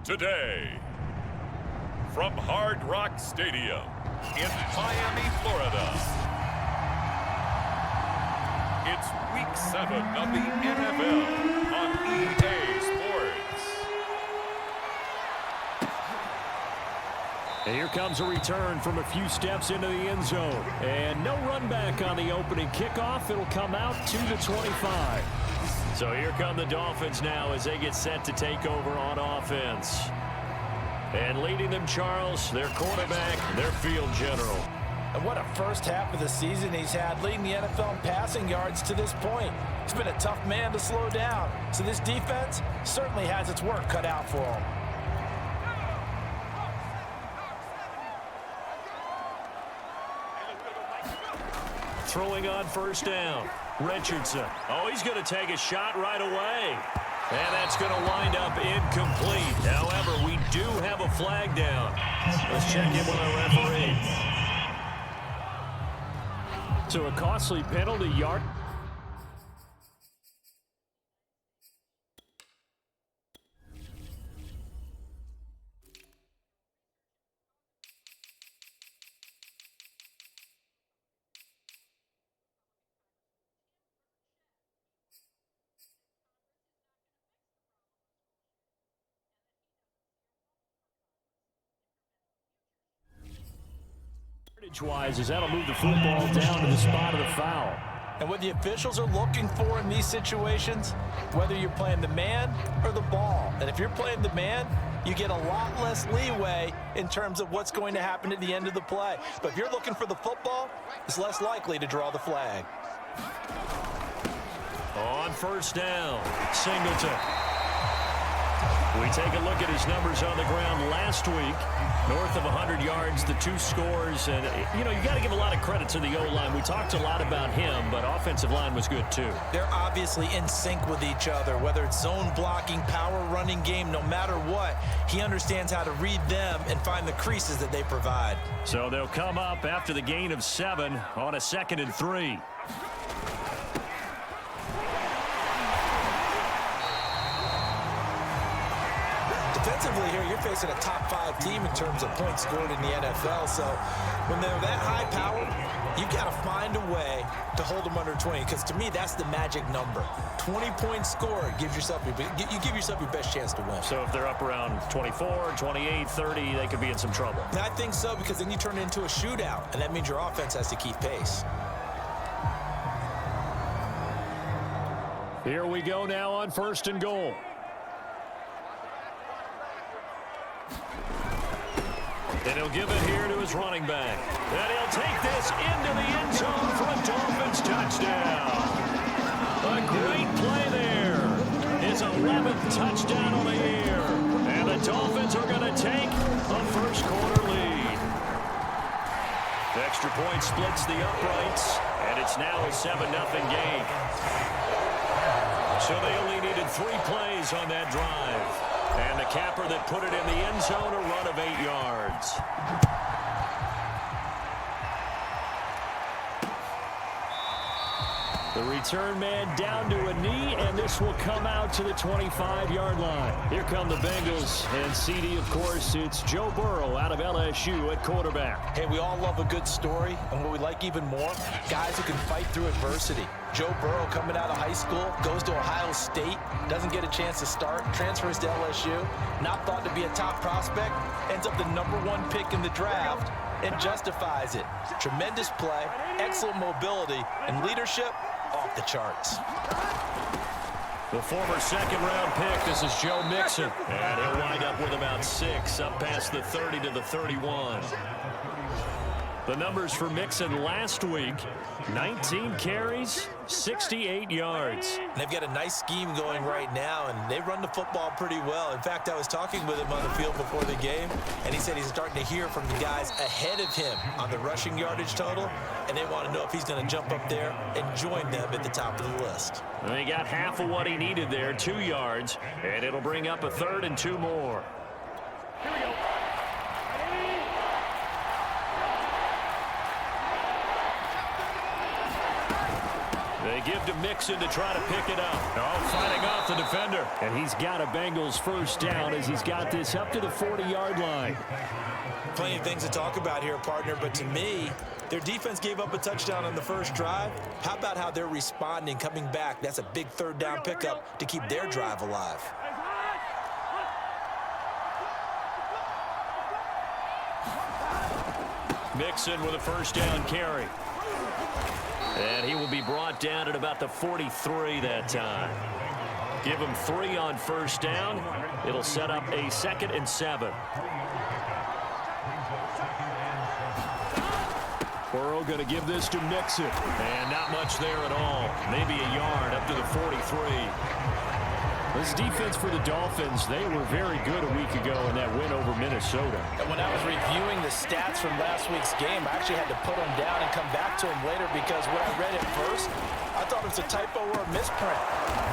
Today, from Hard Rock Stadium in Miami, Florida, it's Week 7 of the NFL on EA Sports. And here comes a return from a few steps into the end zone. And no run back on the opening kickoff. It'll come out to the 25. So here come the Dolphins now as they get set to take over on offense. And leading them, Charles, their quarterback, their field general. And what a first half of the season he's had, leading the NFL in passing yards to this point. He's been a tough man to slow down. So this defense certainly has its work cut out for him. Throwing on first down. Richardson. Oh, he's going to take a shot right away. And that's going to wind up incomplete. However, we do have a flag down. Let's check in with our referee. So a costly penalty yard. Wise as that'll move the football down to the spot of the foul. And what the officials are looking for in these situations, whether you're playing the man or the ball. And if you're playing the man, you get a lot less leeway in terms of what's going to happen at the end of the play. But if you're looking for the football, it's less likely to draw the flag. On first down, Singleton. We take a look at his numbers on the ground last week. North of 100 yards, the 2 scores. And, you know, you got to give a lot of credit to the O-line. We talked a lot about him, but offensive line was good, too. They're obviously in sync with each other, whether it's zone blocking, power running game, no matter what. He understands how to read them and find the creases that they provide. So they'll come up after the gain of 7 on a 2nd and 3. Defensively here, you're facing a top 5 team in terms of points scored in the NFL. So when they're that high powered, you've got to find a way to hold them under 20. Because to me, that's the magic number. 20 points scored gives yourself you give yourself your best chance to win. So if they're up around 24, 28, 30, they could be in some trouble. And I think so, because then you turn it into a shootout, and that means your offense has to keep pace. Here we go now on 1st and goal. And he'll give it here to his running back. And he'll take this into the end zone for a Dolphins touchdown. A great play there. His 11th touchdown on the year. And the Dolphins are going to take a first-quarter lead. The extra point splits the uprights, and it's now a 7-0 game. So they only needed 3 plays on that drive. And the capper that put it in the end zone, a run of 8 yards. The return man down to a knee, and this will come out to the 25-yard line. Here come the Bengals, and CD, of course, it's Joe Burrow out of LSU at quarterback. Hey, we all love a good story, and what we like even more, guys who can fight through adversity. Joe Burrow coming out of high school, goes to Ohio State, doesn't get a chance to start, transfers to LSU, not thought to be a top prospect, ends up the #1 pick in the draft, and justifies it. Tremendous play, excellent mobility, and leadership off the charts. The former 2nd-round pick, this is Joe Mixon. And he'll wind up with about 6, up past the 30 to the 31. The numbers for Mixon last week, 19 carries, 68 yards. They've got a nice scheme going right now, and they run the football pretty well. In fact, I was talking with him on the field before the game, and he said he's starting to hear from the guys ahead of him on the rushing yardage total, and they want to know if he's going to jump up there and join them at the top of the list. And he got half of what he needed there, 2 yards, and it'll bring up a 3rd and 2 more. Here we go. They give to Mixon to try to pick it up. Oh, fighting off the the defender. And he's got a Bengals first down as he's got this up to the 40-yard line. Plenty of things to talk about here, partner, but to me, their defense gave up a touchdown on the first drive. How about how they're responding, coming back? That's a big third down pickup to keep their drive alive. Mixon with a first down carry. And he will be brought down at about the 43 that time. Give him 3 on first down. It'll set up a 2nd and 7. Burrow going to give this to Mixon. And not much there at all. Maybe a yard up to the 43. This defense for the Dolphins, they were very good a week ago in that win over Minnesota. And when I was reviewing the stats from last week's game, I actually had to put them down and come back to them later because when I read it first, I thought it was a typo or a misprint.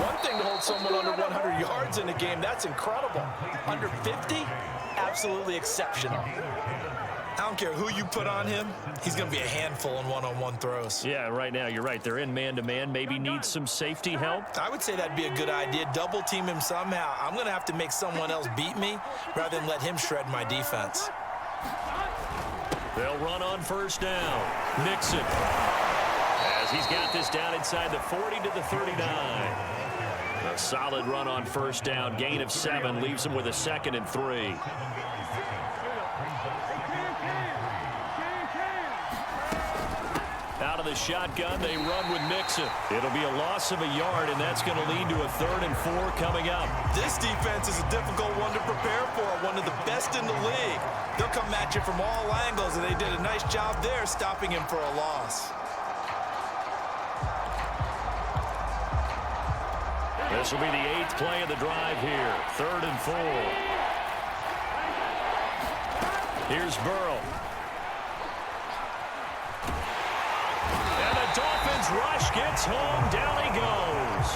One thing to hold someone under 100 yards in a game, that's incredible. Under 50, absolutely exceptional. I don't care who you put on him, he's going to be a handful in one-on-one throws. Yeah, right now you're right. They're in man-to-man. Maybe needs some safety help. I would say that'd be a good idea. Double team him somehow. I'm going to have to make someone else beat me rather than let him shred my defense. They'll run on first down. Mixon. As he's got this down inside the 40 to the 39. A solid run on first down. Gain of 7 leaves him with a 2nd and 3. Out of the shotgun, they run with Mixon. It'll be a loss of a yard, and that's going to lead to a 3rd and 4 coming up. This defense is a difficult one to prepare for, one of the best in the league. They'll come at you from all angles, and they did a nice job there stopping him for a loss. This will be the 8th play of the drive here. 3rd and 4. Here's Burrow. Dolphins rush gets home. Down he goes.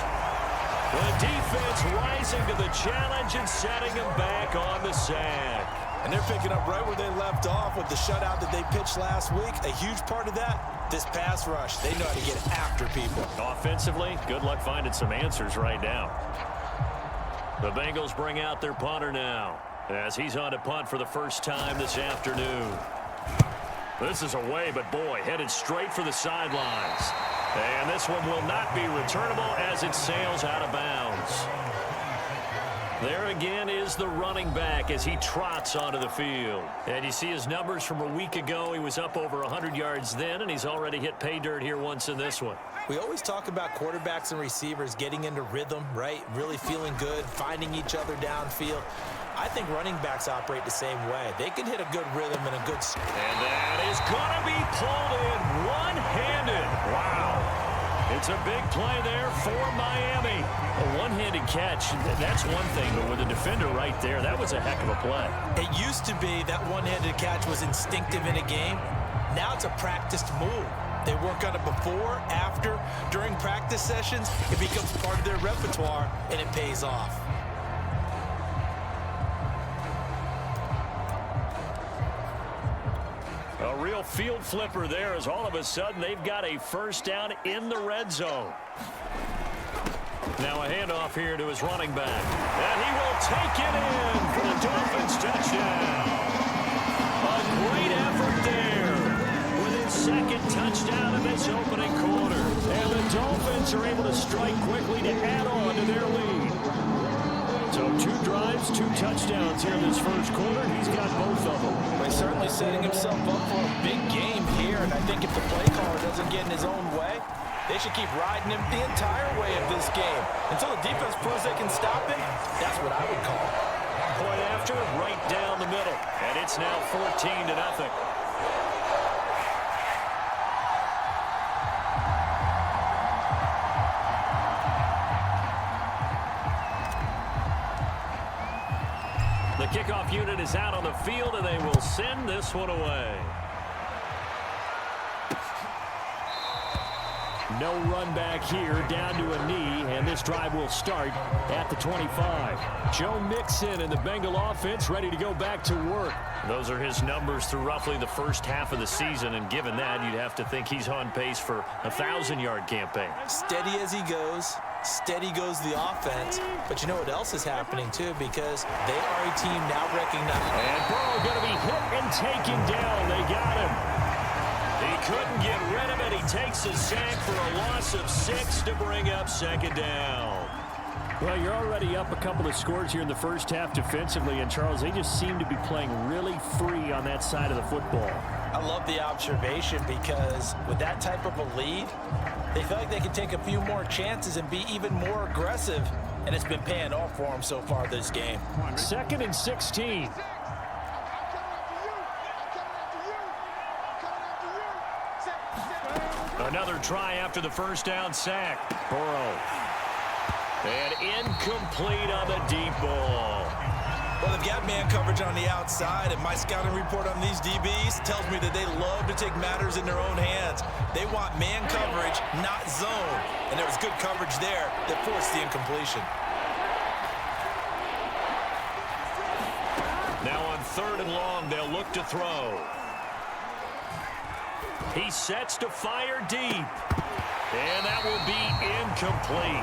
The defense rising to the challenge and setting him back on the sack. And they're picking up right where they left off with the shutout that they pitched last week. A huge part of that, this pass rush. They know how to get after people. Offensively, good luck finding some answers right now. The Bengals bring out their punter now as he's on to punt for the first time this afternoon. This is away, but boy, headed straight for the sidelines. And this one will not be returnable as it sails out of bounds. There again is the running back as he trots onto the field. And you see his numbers from a week ago. He was up over 100 yards then, and he's already hit pay dirt here once in this one. We always talk about quarterbacks and receivers getting into rhythm, right? Really feeling good, finding each other downfield. I think running backs operate the same way. They can hit a good rhythm and a good... And that is going to be pulled in one-handed. Wow. It's a big play there for Miami. A one-handed catch, that's one thing, but with a defender right there, that was a heck of a play. It used to be that one-handed catch was instinctive in a game. Now it's a practiced move. They work on it before, after, during practice sessions. It becomes part of their repertoire, and it pays off. A real field flipper there as all of a sudden they've got a first down in the red zone. Now a handoff here to his running back. And he will take it in for the Dolphins touchdown. A great effort there with his 2nd touchdown of this opening quarter. And the Dolphins are able to strike quickly to add on to their lead. So 2 drives, 2 touchdowns here in this first quarter. He's got both of them. He's certainly setting himself up for a big game here, and I think if the play caller doesn't get in his own way, they should keep riding him the entire way of this game. Until the defense proves they can stop him, that's what I would call it. Point after, right down the middle. And it's now 14-0. The kickoff unit is out on the field, and they will send this one away. No run back here, down to a knee, and this drive will start at the 25. Joe Mixon and the Bengal offense ready to go back to work. Those are his numbers through roughly the first half of the season, and given that, you'd have to think he's on pace for a 1,000-yard campaign. Steady as he goes, steady goes the offense. But you know what else is happening, too, because they are a team now recognized. And Burrow going to be hit and taken down. They got him. He couldn't get rid of it. He takes a sack for a loss of 6 to bring up second down. Well, you're already up a couple of scores here in the first half defensively, and Charles, they just seem to be playing really free on that side of the football. I love the observation because with that type of a lead, they feel like they can take a few more chances and be even more aggressive, and it's been paying off for them so far this game. 2nd and 16. Another try after the first down sack. Burrow. And incomplete on the deep ball. Well, they've got man coverage on the outside, and my scouting report on these DBs tells me that they love to take matters in their own hands. They want man coverage, not zone. And there was good coverage there that forced the incompletion. Now on 3rd and long, they'll look to throw. He sets to fire deep. And that will be incomplete.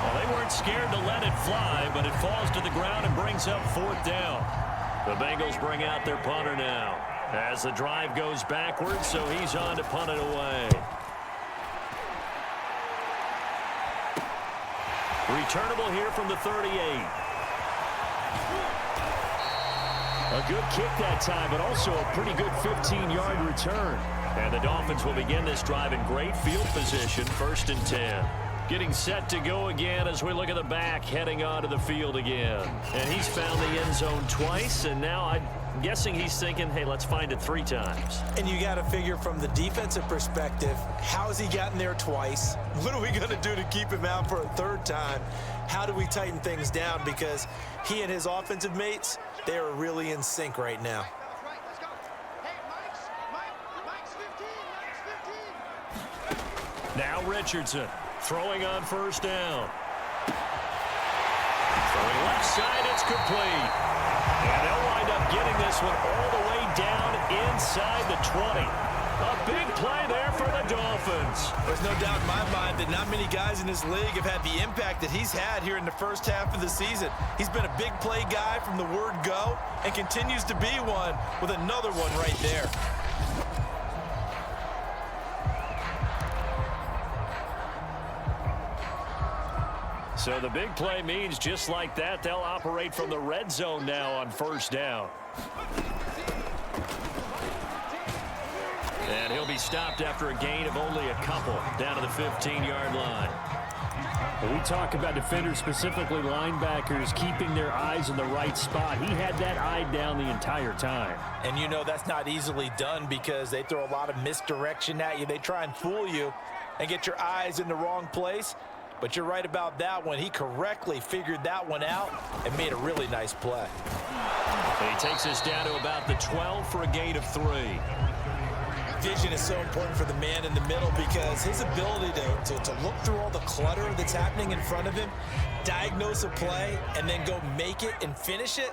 Well, they weren't scared to let it fly, but it falls to the ground and brings up 4th down. The Bengals bring out their punter now as the drive goes backwards, so he's on to punt it away. Returnable here from the 38. A good kick that time, but also a pretty good 15-yard return. And the Dolphins will begin this drive in great field position, 1st and 10. Getting set to go again as we look at the back, heading onto the field again. And he's found the end zone twice, and now I'm guessing he's thinking, hey, let's find it 3 times. And you got to figure from the defensive perspective, how has he gotten there twice? What are we going to do to keep him out for a 3rd time? How do we tighten things down? Because he and his offensive mates, they are really in sync right now. Now Richardson throwing on 1st down. Throwing left side, it's complete. And they'll wind up getting this one all the way down inside the 20. A big play there for the Dolphins. There's no doubt in my mind that not many guys in this league have had the impact that he's had here in the first half of the season. He's been a big play guy from the word go and continues to be one with another one right there. So the big play means just like that, they'll operate from the red zone now on 1st down. And he'll be stopped after a gain of only a couple down to the 15-yard line. When we talk about defenders, specifically linebackers, keeping their eyes in the right spot, he had that eye down the entire time. And you know that's not easily done because they throw a lot of misdirection at you. They try and fool you and get your eyes in the wrong place. But you're right about that one. He correctly figured that one out and made a really nice play. He takes us down to about the 12 for a gain of 3. Vision is so important for the man in the middle because his ability to look through all the clutter that's happening in front of him, diagnose a play, and then go make it and finish it,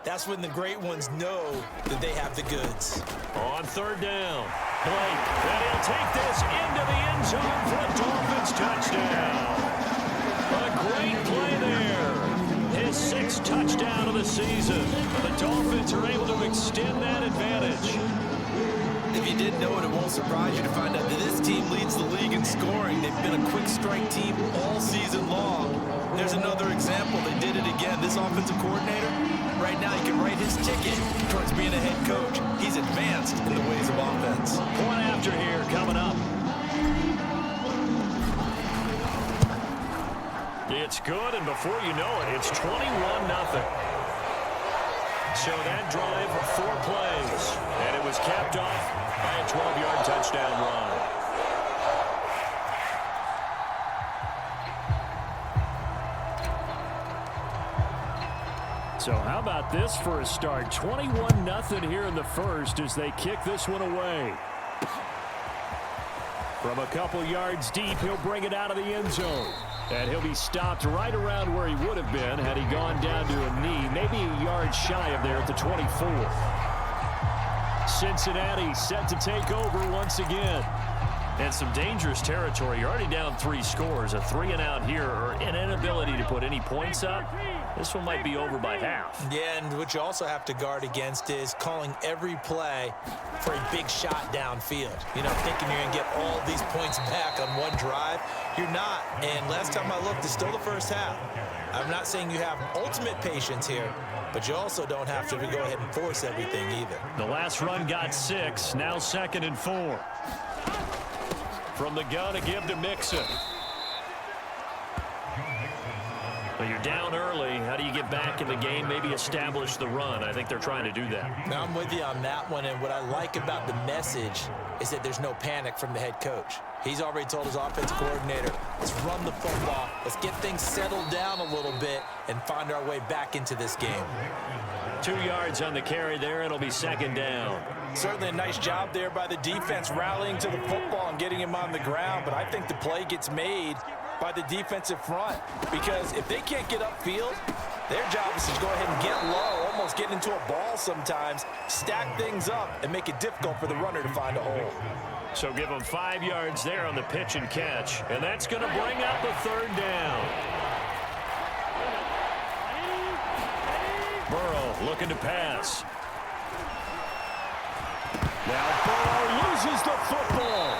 that's when the great ones know that they have the goods. On 3rd down, Blake, and he'll take this into the end zone for a Dolphins touchdown. A great play there. His 6th touchdown of the season. The Dolphins are able to extend that advantage. If you didn't know it, it won't surprise you to find out that this team leads the league in scoring. They've been a quick strike team all season long. There's another example. They did it again. This offensive coordinator, right now he can write his ticket towards being a head coach. He's advanced in the ways of offense. Point after here coming up. It's good, and before you know it, it's 21-0. So that drive, 4 plays, and it was capped off by a 12-yard touchdown run. So how about this for a start? 21-0 here in the first as they kick this one away. From a couple yards deep, he'll bring it out of the end zone. And he'll be stopped right around where he would have been had he gone down to a knee, maybe a yard shy of there at the 24. Cincinnati set to take over once again. And some dangerous territory. You're already down 3 scores. A 3-and-out here, or an inability to put any points up. This one might be over by half. Yeah, and what you also have to guard against is calling every play for a big shot downfield. You know, thinking you're going to get all these points back on one drive. You're not. And last time I looked, it's still the first half. I'm not saying you have ultimate patience here, but you also don't have to go ahead and force everything either. The last run got 6. Now 2nd and 4. From the gun to give to Mixon. But you're down early. How do you get back in the game? Maybe establish the run. I think they're trying to do that. Now, I'm with you on that one, and what I like about the message is that there's no panic from the head coach. He's already told his offensive coordinator, let's run the football, let's get things settled down a little bit and find our way back into this game. 2 yards on the carry there. It'll be 2nd down. Certainly a nice job there by the defense rallying to the football and getting him on the ground, but I think the play gets made by the defensive front, because if they can't get upfield, their job is to go ahead and get low, almost get into a ball sometimes, stack things up, and make it difficult for the runner to find a hole. So give them 5 yards there on the pitch and catch, and that's going to bring up a 3rd down. Burrow looking to pass. Now Burrow loses the football.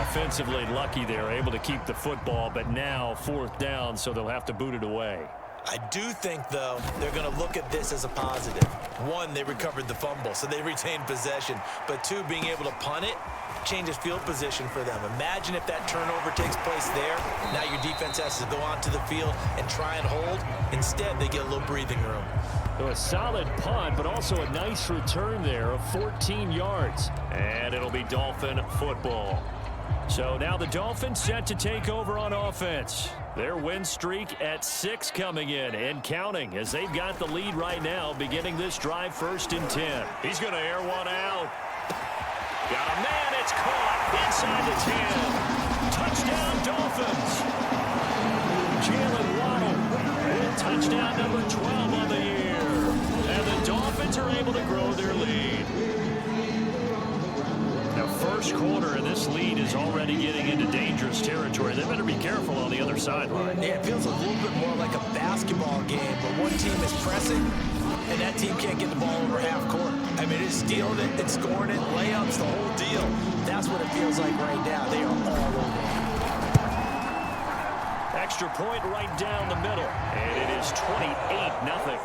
Offensively lucky there, able to keep the football, but now 4th down, so they'll have to boot it away. I do think, though, they're going to look at this as a positive. 1, they recovered the fumble, so they retained possession. But 2, being able to punt it changes field position for them. Imagine if that turnover takes place there. Now your defense has to go onto the field and try and hold. Instead, they get a little breathing room. So a solid punt, but also a nice return there of 14 yards. And it'll be Dolphin football. So now the Dolphins set to take over on offense. Their win streak at 6 coming in and counting, as they've got the lead right now, beginning this drive 1st and 10. He's going to air one out. Got a man, it's caught inside the 10. Touchdown Dolphins. Jalen Waddle with touchdown number 12 on the year. And the Dolphins are able to grow their lead. Now, 1st quarter, and this lead is already getting into dangerous territory. They better be careful on the other sideline. Yeah, it feels a little bit more like a basketball game where one team is pressing and that team can't get the ball over half court. I mean, it's stealing it, it's scoring it, layups, the whole deal. That's what it feels like right now. They are all over. Extra point right down the middle, and it is 28-0.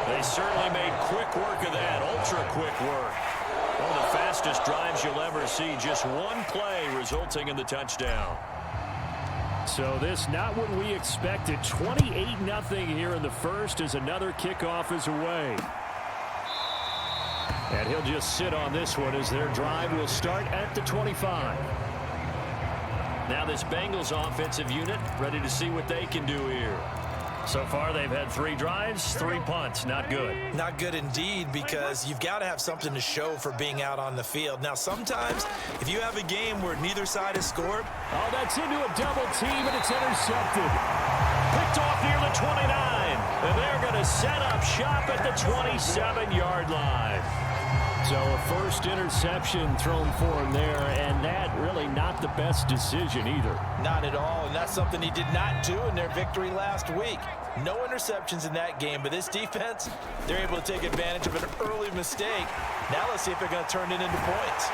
They certainly made quick work of that, ultra-quick work. One of the fastest drives you'll ever see. Just one play resulting in the touchdown. So this not what we expected. 28-0 here in the 1st as another kickoff is away. And he'll just sit on this one as their drive will start at the 25. Now this Bengals offensive unit ready to see what they can do here. So far, they've had 3 drives, 3 punts. Not good. Not good indeed, because you've got to have something to show for being out on the field. Now, sometimes, if you have a game where neither side has scored. Oh, that's into a double team, and it's intercepted. Picked off near the 29. And they're going to set up shop at the 27-yard line. So a 1st interception thrown for him there, and that really not the best decision either. Not at all, and that's something he did not do in their victory last week. No interceptions in that game, but this defense, they're able to take advantage of an early mistake. Now let's see if they're going to turn it into points.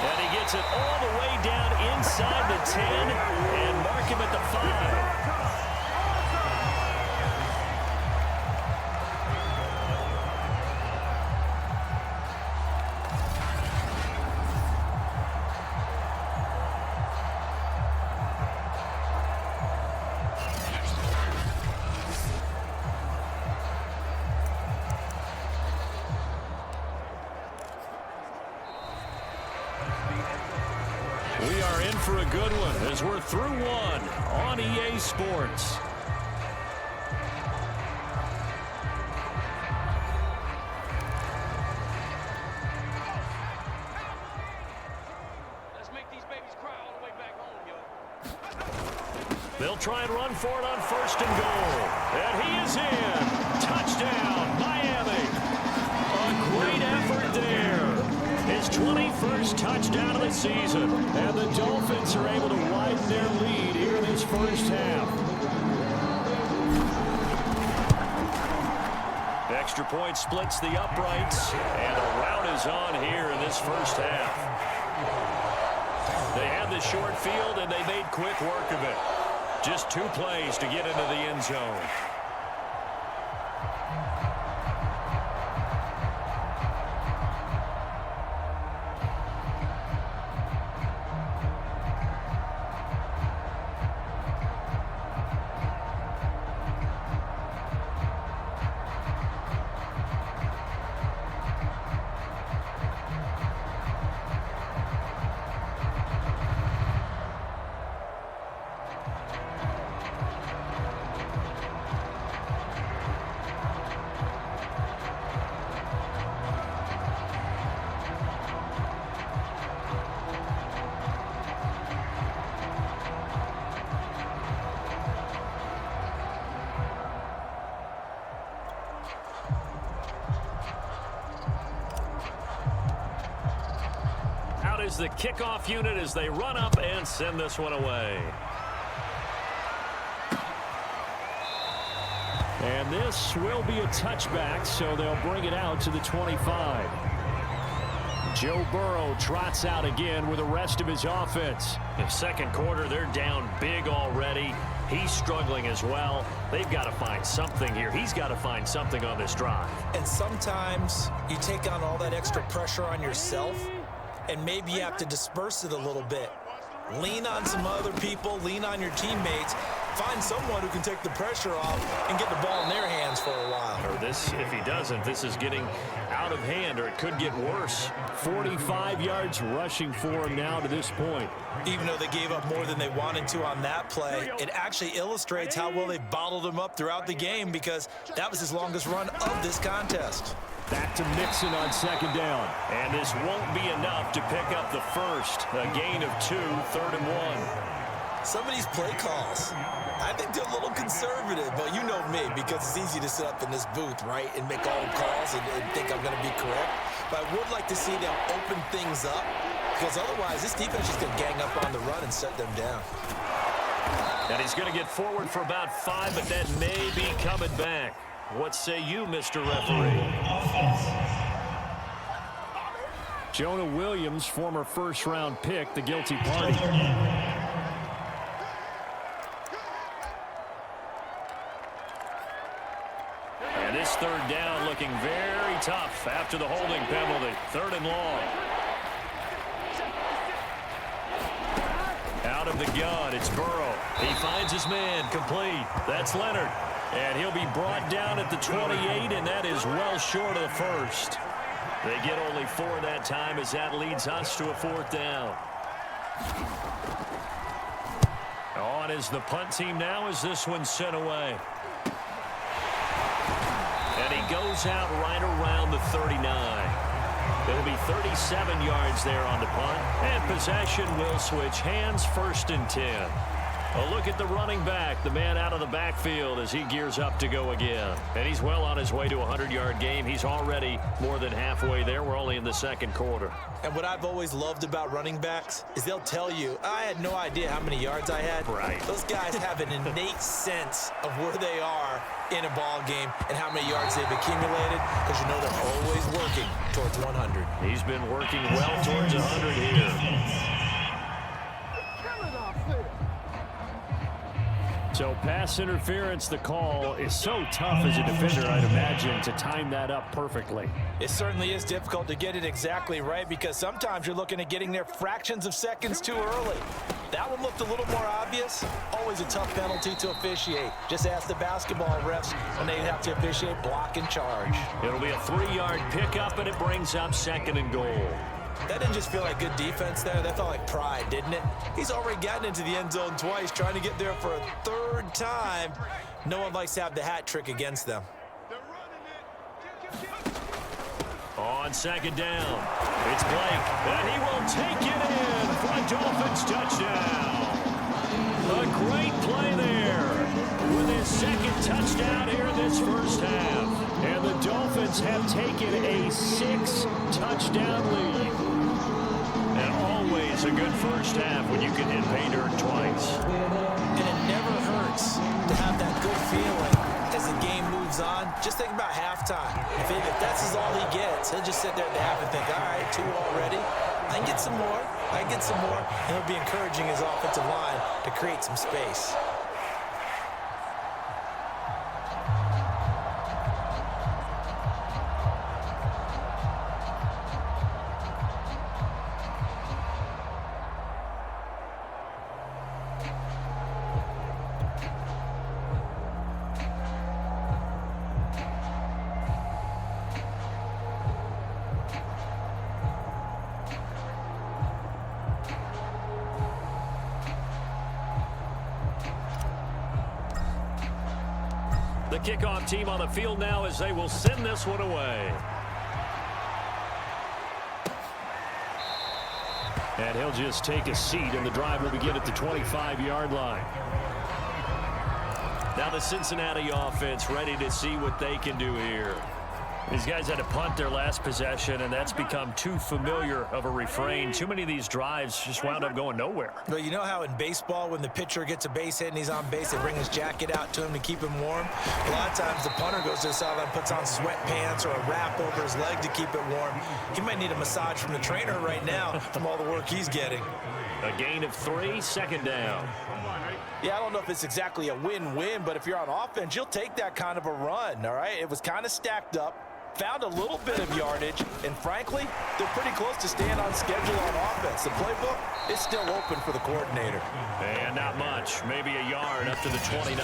And he gets it all the way down inside the 10 and mark him at the 5. We are in for a good one as we're through one on EA Sports. Let's make these babies cry all the way back home, yo. They'll try and run for it on 1st and goal. And he is in. Touchdown, Miami. great effort there. His 21st touchdown of the season. And the Dolphins are able to widen their lead here in this first half. Extra point splits the uprights. And the rout is on here in this first half. They had the short field, and they made quick work of it. Just 2 plays to get into the end zone. Is the kickoff unit as they run up and send this one away. And this will be a touchback, so they'll bring it out to the 25. Joe Burrow trots out again with the rest of his offense. In second quarter, they're down big already. He's struggling as well. They've got to find something here. He's got to find something on this drive. And sometimes you take on all that extra pressure on yourself, and maybe you have to disperse it a little bit. Lean on some other people, lean on your teammates, find someone who can take the pressure off and get the ball in their hands for a while. Or this, if he doesn't, this is getting out of hand, or it could get worse. 45 yards rushing for him now to this point. Even though they gave up more than they wanted to on that play, it actually illustrates how well they bottled him up throughout the game, because that was his longest run of this contest. Back to Mixon on second down. And this won't be enough to pick up the first. A gain of 2, 3rd and 1. Some of these play calls, I think they're a little conservative, but you know me, because it's easy to sit up in this booth, right, and make all the calls and think I'm going to be correct. But I would like to see them open things up, because otherwise this defense is going to gang up on the run and shut them down. And he's going to get forward for about 5, but that may be coming back. What say you, Mr. Referee? Jonah Williams, former first-round pick, the guilty party. And this 3rd down looking very tough after the holding penalty. 3rd and long. Out of the gun, it's Burrow. He finds his man, complete. That's Leonard. And he'll be brought down at the 28, and that is well short of the first. They get only 4 that time, as that leads us to a 4th down. On is the punt team now as this one's sent away. And he goes out right around the 39. It'll be 37 yards there on the punt. And possession will switch hands, 1st and 10. A look at the running back, the man out of the backfield as he gears up to go again. And he's well on his way to a 100-yard game. He's already more than halfway there. We're only in the second quarter. And what I've always loved about running backs is they'll tell you, I had no idea how many yards I had. Right. Those guys have an innate sense of where they are in a ball game and how many yards they've accumulated, because you know they're always working towards 100. He's been working well towards 100 here. So pass interference, the call is so tough as a defender, I'd imagine, to time that up perfectly. It certainly is difficult to get it exactly right, because sometimes you're looking at getting there fractions of seconds too early. That one looked a little more obvious. Always a tough penalty to officiate. Just ask the basketball refs when they have to officiate block and charge. It'll be a 3-yard pickup, and it brings up 2nd and goal. That didn't just feel like good defense there. That felt like pride, didn't it? He's already gotten into the end zone twice, trying to get there for a 3rd time. No one likes to have the hat trick against them. On 2nd down, it's Blake, and he will take it in for a Dolphins touchdown. A great play there with his second touchdown here in this first half. And the Dolphins have taken a 6-touchdown lead. And always a good first half when you can hit pay dirt twice. And it never hurts to have that good feeling as the game moves on. Just think about halftime. If that's all he gets, he'll just sit there at the half and think, all right, 2 already. I can get some more. I can get some more. And he'll be encouraging his offensive line to create some space. The kickoff team on the field now as they will send this one away. And he'll just take a seat, and the drive will begin at the 25-yard line. Now the Cincinnati offense ready to see what they can do here. These guys had to punt their last possession, and that's become too familiar of a refrain. Too many of these drives just wound up going nowhere. But you know how in baseball, when the pitcher gets a base hit and he's on base, they bring his jacket out to him to keep him warm? A lot of times the punter goes to the sideline, puts on sweatpants or a wrap over his leg to keep it warm. He might need a massage from the trainer right now from all the work he's getting. A gain of 3, second down. Yeah, I don't know if it's exactly a win-win, but if you're on offense, you'll take that kind of a run, all right? It was kind of stacked up. Found a little bit of yardage, and frankly, they're pretty close to staying on schedule on offense. The playbook is still open for the coordinator. And not much, maybe a yard up to the 29.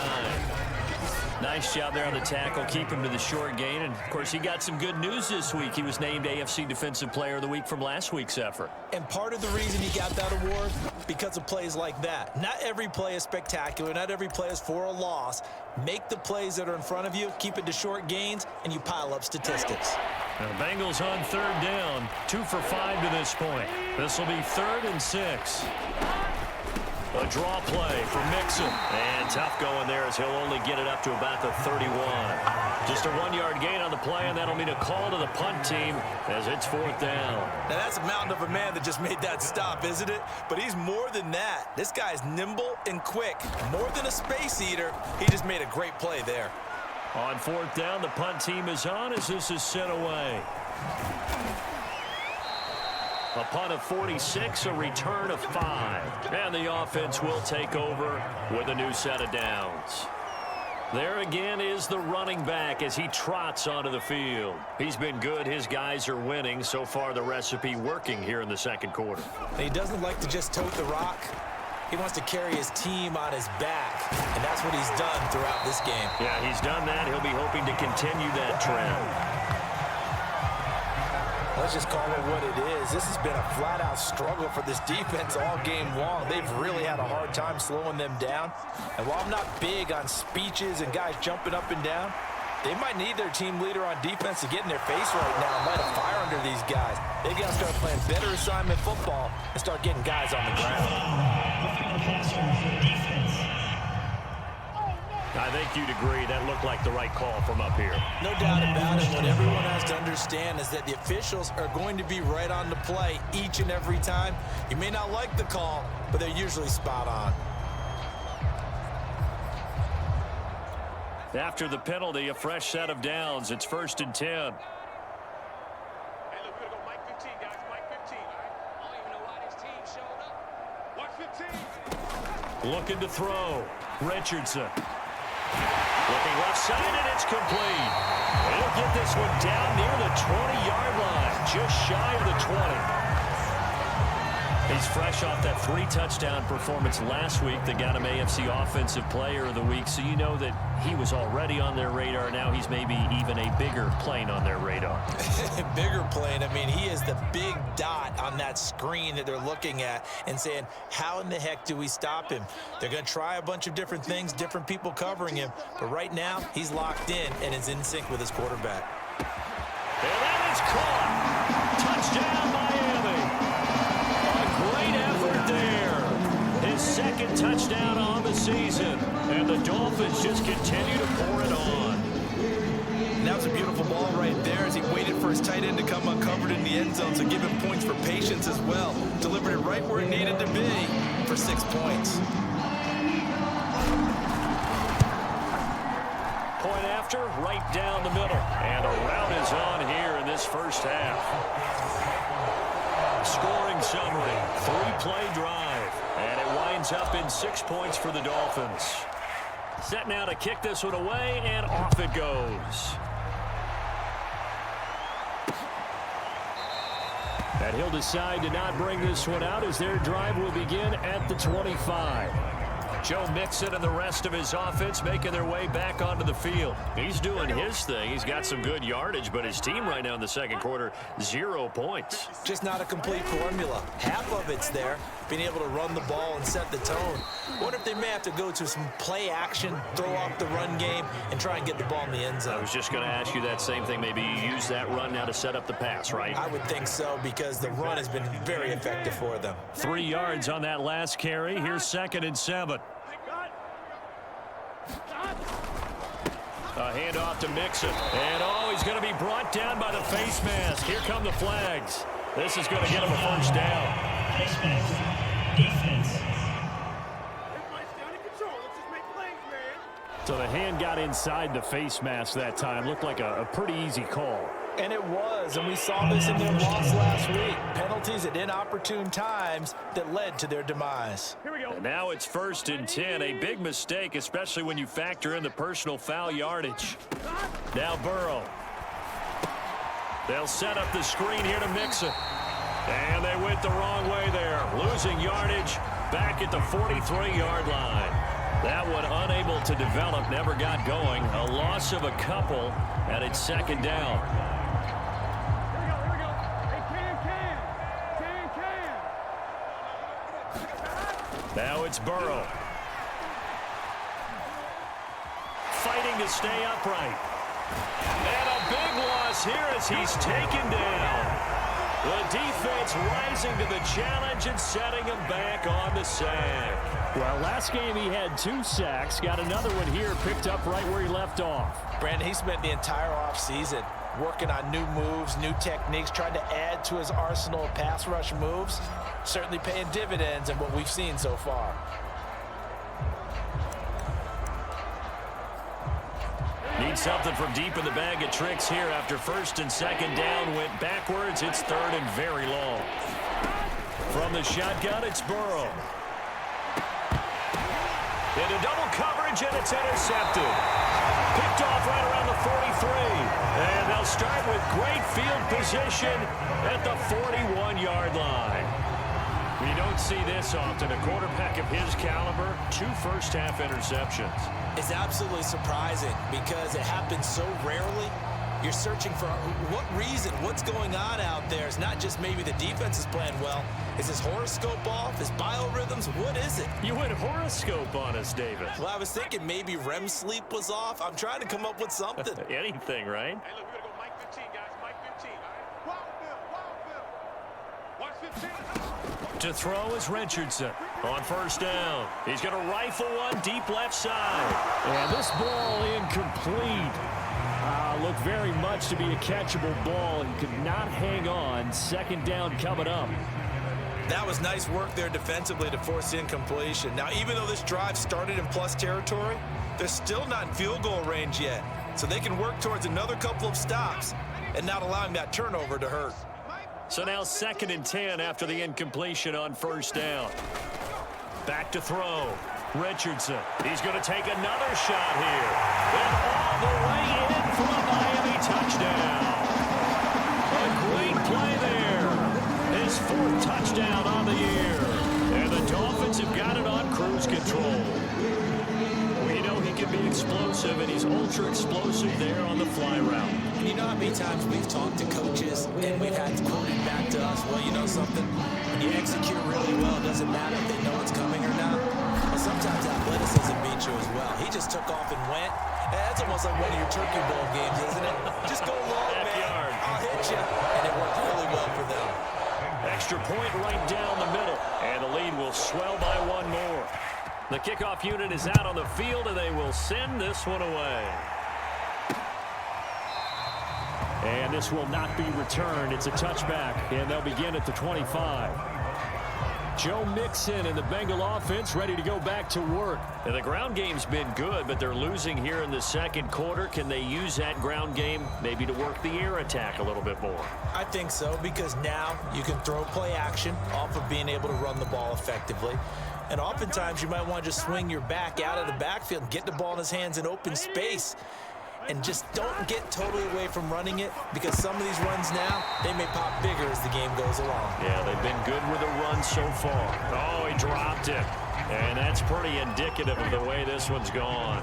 Nice job there on the tackle, keep him to the short gain. And, of course, he got some good news this week. He was named AFC Defensive Player of the Week from last week's effort. And part of the reason he got that award, because of plays like that. Not every play is spectacular. Not every play is for a loss. Make the plays that are in front of you, keep it to short gains, and you pile up statistics. Now, the Bengals on third down, 2 for 5 to this point. This will be 3rd and 6. A draw play for Mixon. And tough going there as he'll only get it up to about the 31. Just a 1-yard gain on the play, and that'll mean a call to the punt team as it's 4th down. Now, that's a mountain of a man that just made that stop, isn't it? But he's more than that. This guy's nimble and quick. More than a space eater, he just made a great play there. On 4th down, the punt team is on as this is sent away. A punt of 46, a return of 5. And the offense will take over with a new set of downs. There again is the running back as he trots onto the field. He's been good. His guys are winning. So far, the recipe working here in the second quarter. He doesn't like to just tote the rock. He wants to carry his team on his back, and that's what he's done throughout this game. Yeah, he's done that. He'll be hoping to continue that trend. Let's just call it what it is. This has been a flat-out struggle for this defense all game long. They've really had a hard time slowing them down. And while I'm not big on speeches and guys jumping up and down, they might need their team leader on defense to get in their face right now and light a fire under these guys. They've got to start playing better assignment football and start getting guys on the ground. I think you'd agree that looked like the right call from up here. No doubt about it. What everyone has to understand is that the officials are going to be right on the play each and every time. You may not like the call, but they're usually spot on. After the penalty, a fresh set of downs. It's 1st and 10. Hey, look, we're going to go Mike 15, guys. Mike 15, all right? I don't even know why this team showed up. Watch 15. Looking to throw. Richardson. Looking left side, and it's complete. He'll get this one down near the 20-yard line, just shy of the 20. He's fresh off that 3-touchdown performance last week that got him AFC Offensive Player of the Week, so you know that he was already on their radar. Now he's maybe even a bigger plane on their radar. Bigger plane. I mean, he is the big dot on that screen that they're looking at and saying, how in the heck do we stop him? They're going to try a bunch of different things, different people covering him, but right now he's locked in and is in sync with his quarterback. And that is caught. Touchdown, Miami. A great effort there. His second touchdown on the season. And the Dolphins just continue to pour it on. And that was a beautiful ball right there as he waited for his tight end to come uncovered in the end zone, so give him points for patience as well. Delivered it right where it needed to be for 6 points. Point after, right down the middle. And a rout is on here in this first half. Scoring summary, 3-play drive. And it winds up in 6 points for the Dolphins. Set now to kick this one away, and off it goes. And he'll decide to not bring this one out as their drive will begin at the 25. Joe Mixon and the rest of his offense making their way back onto the field. He's doing his thing. He's got some good yardage, but his team right now in the second quarter, 0 points. Just not a complete formula. Half of it's there, being able to run the ball and set the tone. Wonder if they may have to go to some play action, throw off the run game, and try and get the ball in the end zone. I was just going to ask you that same thing. Maybe you use that run now to set up the pass, right? I would think so, because the run has been very effective for them. 3 yards on that last carry. Here's 2nd and 7. A handoff to Mixon. And, he's going to be brought down by the face mask. Here come the flags. This is going to get him a first down. Face mask. Defense. Everybody's down in control. Let's just make plays, man. So the hand got inside the face mask that time. Looked like a pretty easy call. And it was, and we saw this in their loss last week. Penalties at inopportune times that led to their demise. Here we go. And now it's 1st and 10. A big mistake, especially when you factor in the personal foul yardage. Now Burrow. They'll set up the screen here to Mixon. And they went the wrong way there. Losing yardage back at the 43-yard line. That one unable to develop, never got going. A loss of a couple, and it's 2nd down. Now it's Burrow. Fighting to stay upright. And a big loss here as he's taken down. The defense rising to the challenge and setting him back on the sack. Well, last game he had 2 sacks. Got another one here, picked up right where he left off. Brandon, he spent the entire offseason working on new moves, new techniques, trying to add to his arsenal of pass rush moves. Certainly paying dividends in what we've seen so far. Need something from deep in the bag of tricks here after 1st and 2nd down. Went backwards. It's 3rd and very long. From the shotgun, it's Burrow. Into double coverage, and it's intercepted. Picked off right around the 43. And they'll start with great field position at the 41-yard line. We don't see this often. A quarterback of his caliber, 2 first-half interceptions. It's absolutely surprising because it happens so rarely. You're searching for what reason, what's going on out there. It's not just maybe the defense is playing well. Is his horoscope off? His biorhythms? What is it? You went horoscope on us, David. Well, I was thinking maybe REM sleep was off. I'm trying to come up with something. Anything, right? Hey, look, we're going to go Mike 15, guys. Mike 15, all right? Wild Bill. Watch 15. To throw is Richardson on 1st down. He's going to rifle one deep left side. And this ball incomplete. Looked very much to be a catchable ball. He could not hang on. 2nd down coming up. That was nice work there defensively to force the incompletion. Now, even though this drive started in plus territory, they're still not in field goal range yet. So they can work towards another couple of stops and not allowing that turnover to hurt. So now 2nd and 10 after the incompletion on 1st down. Back to throw. Richardson. He's going to take another shot here. And all the way in for a Miami touchdown. A great play there. His 4th touchdown on the year. And the Dolphins have got it on cruise control. We know he can be explosive, and he's ultra explosive there on the fly route. And you know how many times we've talked to coaches and we've had quoted back to us, well, you know something? When you execute really well, it doesn't matter if they know it's coming or not. Well, sometimes athleticism beats you as well. He just took off and went. That's almost like one of your Turkey Bowl games, isn't it? Just go long, man. I'll hit you. And it worked really well for them. Extra point right down the middle. And the lead will swell by 1 more. The kickoff unit is out on the field, and they will send this one away. And this will not be returned. It's a touchback, and they'll begin at the 25. Joe Mixon and the Bengal offense ready to go back to work. And the ground game's been good, but they're losing here in the second quarter. Can they use that ground game maybe to work the air attack a little bit more? I think so, because now you can throw play action off of being able to run the ball effectively. And oftentimes you might want to just swing your back out of the backfield and get the ball in his hands in open space. And just don't get totally away from running it, because some of these runs now, they may pop bigger as the game goes along. Yeah, they've been good with a run so far. Oh, he dropped it. And that's pretty indicative of the way this one's gone.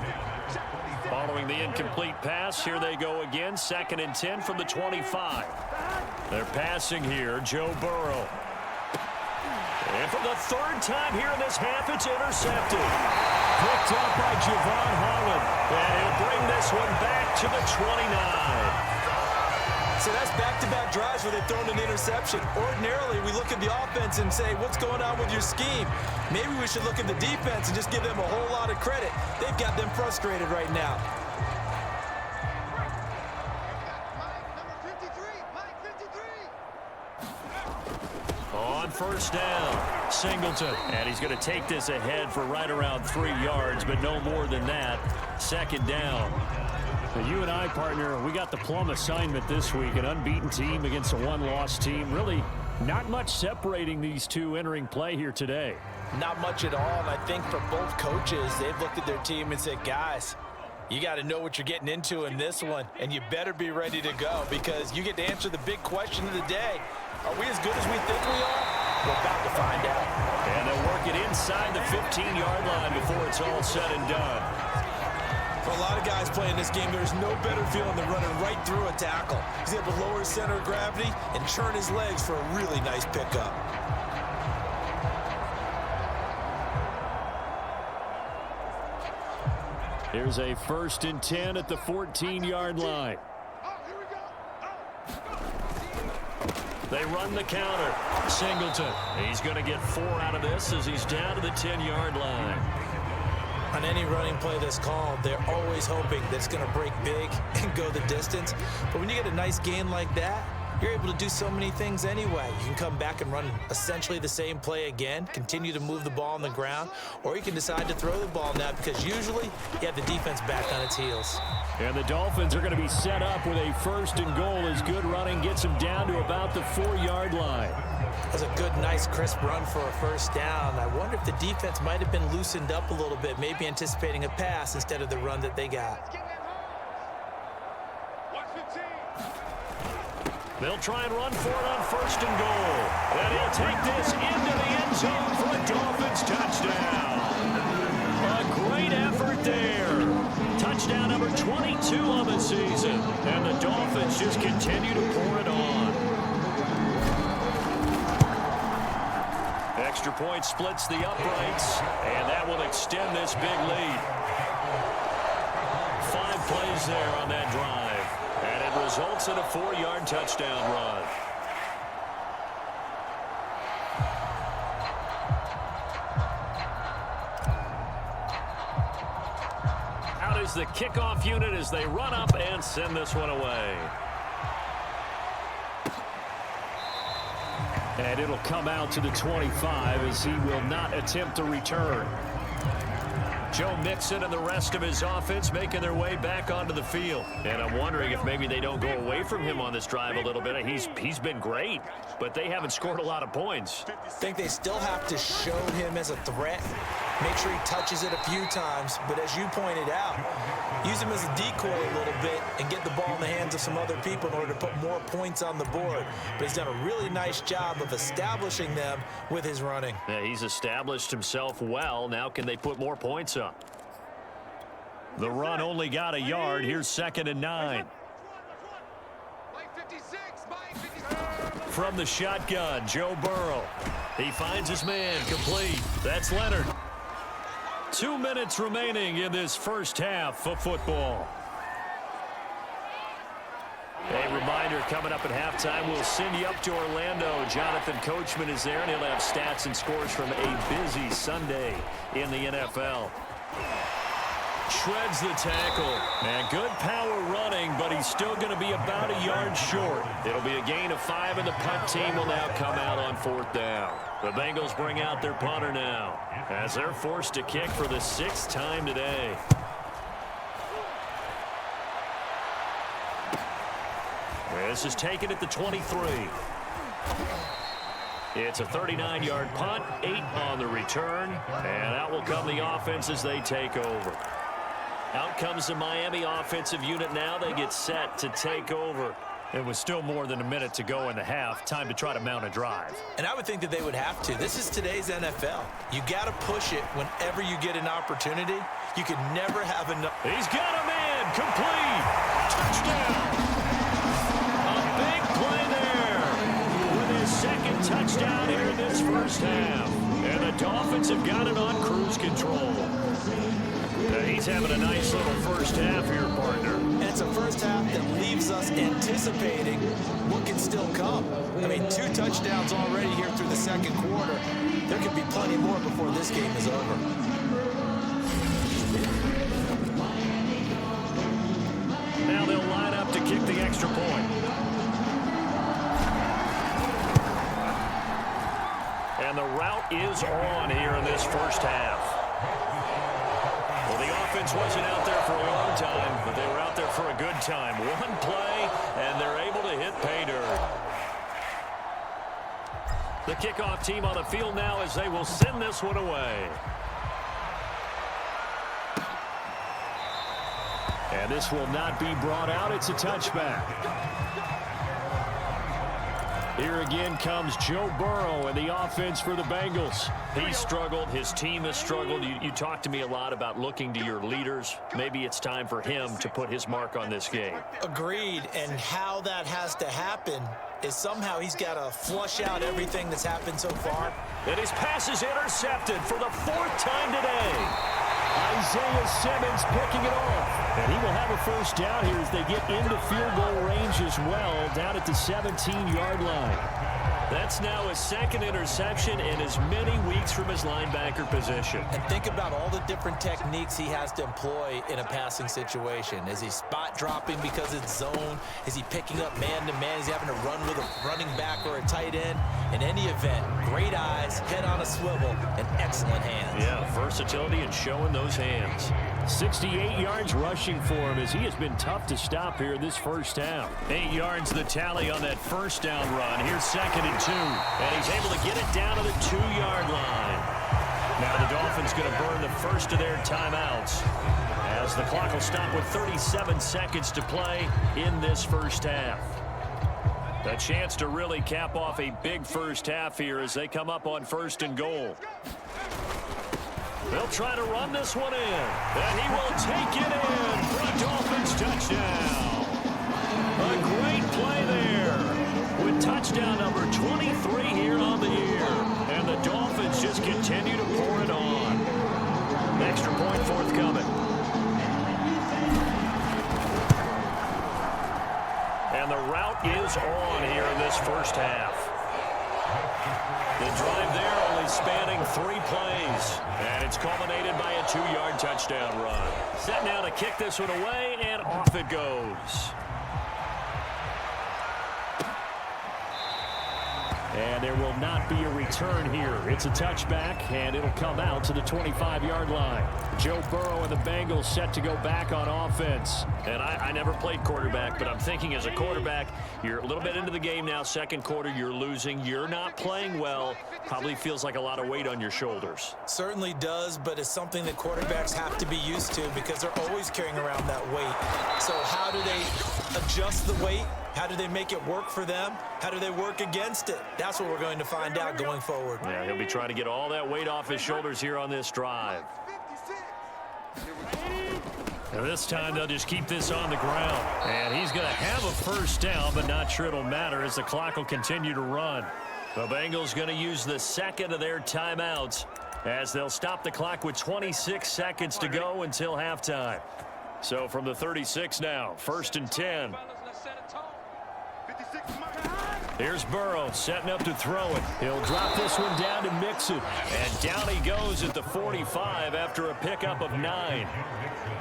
Following the incomplete pass, here they go again. 2nd and 10 from the 25. They're passing here, Joe Burrow. And for the 3rd time here in this half, it's intercepted. Picked up by Javon Holland. And he'll bring this one back to the 29. So that's back-to-back drives where they've thrown an interception. Ordinarily, we look at the offense and say, what's going on with your scheme? Maybe we should look at the defense and just give them a whole lot of credit. They've got them frustrated right now. On 1st down, Singleton. And he's going to take this ahead for right around 3 yards, but no more than that. 2nd down. Well, you and I, partner, we got the plum assignment this week. An unbeaten team against a one-loss team. Really not much separating these two entering play here today. Not much at all, and I think for both coaches, they've looked at their team and said, guys, you got to know what you're getting into in this one, and you better be ready to go, because you get to answer the big question of the day. Are we as good as we think we are? We're about to find out. And they'll work it inside the 15-yard line before it's all said and done. For a lot of guys playing this game, there's no better feeling than running right through a tackle. He's able to lower his center of gravity and churn his legs for a really nice pickup. Here's a 1st and 10 at the 14-yard line. They run the counter. Singleton. He's going to get 4 out of this as he's down to the 10-yard line. On any running play that's called, they're always hoping that it's going to break big and go the distance. But when you get a nice gain like that, you're able to do so many things anyway. You can come back and run essentially the same play again, continue to move the ball on the ground, or you can decide to throw the ball now, because usually you have the defense back on its heels. And the Dolphins are going to be set up with a 1st and goal as good running gets them down to about the 4-yard line. That's a good, nice, crisp run for a 1st down. I wonder if the defense might have been loosened up a little bit, maybe anticipating a pass instead of the run that they got. They'll try and run for it on 1st and goal. And he'll take this into the end zone for a Dolphins touchdown. A great effort there. Touchdown number 22 on the season. And the Dolphins just continue to pour it on. Extra point splits the uprights, and that will extend this big lead. 5 plays there on that drive, and it results in a 4-yard touchdown run. Out is the kickoff unit as they run up and send this one away. And it'll come out to the 25 as he will not attempt to return. Joe Mixon and the rest of his offense making their way back onto the field. And I'm wondering if maybe they don't go away from him on this drive a little bit. He's been great, but they haven't scored a lot of points. I think they still have to show him as a threat. Make sure he touches it a few times. But as you pointed out, use him as a decoy a little bit and get the ball in the hands of some other people in order to put more points on the board. But he's done a really nice job of establishing them with his running. Yeah, he's established himself well. Now can they put more points up? The run only got a yard. Here's 2nd and 9. From the shotgun, Joe Burrow. He finds his man complete. That's Leonard. 2 minutes remaining in this first half of football. A reminder, coming up at halftime, we'll send you up to Orlando. Jonathan Coachman is there, and he'll have stats and scores from a busy Sunday in the NFL. Shreds the tackle. And good power running, but he's still going to be about a yard short. It'll be a gain of 5, and the punt team will now come out on 4th down. The Bengals bring out their punter now, as they're forced to kick for the 6th time today. This is taken at the 23. It's a 39-yard punt, 8 on the return, and out will come the offense as they take over. Out comes the Miami offensive unit now. They get set to take over. It was still more than a minute to go in the half. Time to try to mount a drive. And I would think that they would have to. This is today's NFL. You got to push it whenever you get an opportunity. You can never have enough. He's got a man. Complete. Touchdown. A big play there with his 2nd touchdown here in this first half. And the Dolphins have got it on cruise control. He's having a nice little first half here, partner. And it's a first half that leaves us anticipating what can still come. I mean, 2 touchdowns already here through the 2nd quarter. There could be plenty more before this game is over. Now they'll line up to kick the extra point. And the route is on here in this first half. Well, the offense wasn't out there for a long time, but they were out there for a good time. One play, and they're able to hit pay dirt. The kickoff team on the field now as they will send this one away. And this will not be brought out. It's a touchback. Here again comes Joe Burrow and the offense for the Bengals. He struggled. His team has struggled. You talked to me a lot about looking to your leaders. Maybe it's time for him to put his mark on this game. Agreed. And how that has to happen is somehow he's got to flush out everything that's happened so far. And his pass is intercepted for the 4th time today. Isaiah Simmons picking it off. And he will have a first down here as they get into field goal range as well, down at the 17-yard line. That's now his 2nd interception in as many weeks from his linebacker position. And think about all the different techniques he has to employ in a passing situation. Is he spot dropping because it's zone? Is he picking up man-to-man? Is he having to run with a running back or a tight end? In any event, great eyes, head on a swivel, and excellent hands. Yeah, versatility and showing those hands. 68 yards rushing for him as he has been tough to stop here this first half. 8 yards the tally on that first down run. Here's 2nd and 2. And he's able to get it down to the 2-yard line. Now the Dolphins going to burn the first of their timeouts as the clock will stop with 37 seconds to play in this first half. A chance to really cap off a big first half here as they come up on 1st and goal. They'll try to run this one in, and he will take it in for a Dolphins touchdown. A great play there with touchdown number 23 here on the year. And the Dolphins just continue to pour it on. Extra point forthcoming. And the route is on here in this first half. The drive there only spanning 3 plays. And it's culminated by a 2-yard touchdown run. Set now to kick this one away, and off it goes. And there will not be a return here. It's a touchback, and it'll come out to the 25-yard line. Joe Burrow and the Bengals set to go back on offense. And I never played quarterback, but I'm thinking as a quarterback, you're a little bit into the game now. 2nd quarter, you're losing. You're not playing well. Probably feels like a lot of weight on your shoulders. Certainly does, but it's something that quarterbacks have to be used to because they're always carrying around that weight. So how do they adjust the weight? How do they make it work for them? How do they work against it? That's what we're going to find out going forward. Yeah, he'll be trying to get all that weight off his shoulders here on this drive. And this time they'll just keep this on the ground. And he's going to have a first down, but not sure it'll matter as the clock will continue to run. The Bengals going to use the 2nd of their timeouts as they'll stop the clock with 26 seconds to go until halftime. So from the 36 now, 1st and 10. Here's Burrow setting up to throw it. He'll drop this one down to Mixon. And down he goes at the 45 after a pickup of 9.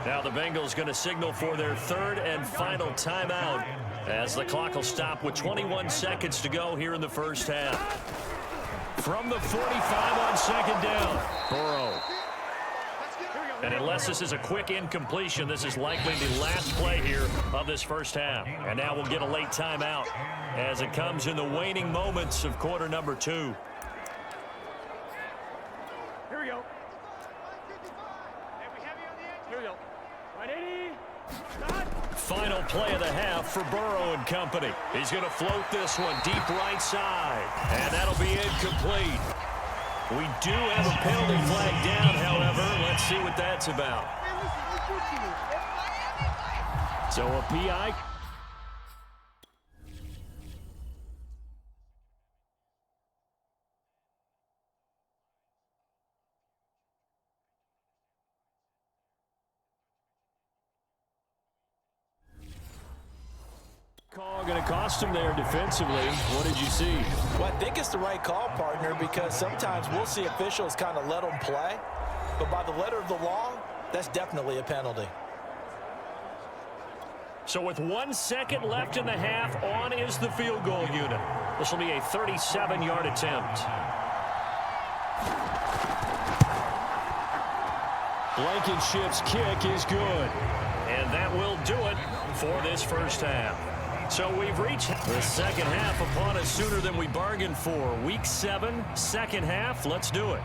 Now the Bengals going to signal for their third and final timeout as the clock will stop with 21 seconds to go here in the first half. From the 45 on second down, Burrow. And unless this is a quick incompletion, this is likely the last play here of this first half. And now we'll get a late timeout as it comes in the waning moments of quarter number 2. Here we go. Here we go. 180. Final play of the half for Burrow and company. He's going to float this one deep right side. And that'll be incomplete. We do have a penalty flag down, however. Let's see what that's about. So a PI. Call going to cost him there defensively. What did you see? Well, I think it's the right call, partner, because sometimes we'll see officials kind of let them play. But by the letter of the law, that's definitely a penalty. So with 1 second left in the half, on is the field goal unit. This will be a 37-yard attempt. Blankenship's kick is good. And that will do it for this first half. So we've reached the second half upon us sooner than we bargained for. Week 7, second half. Let's do it.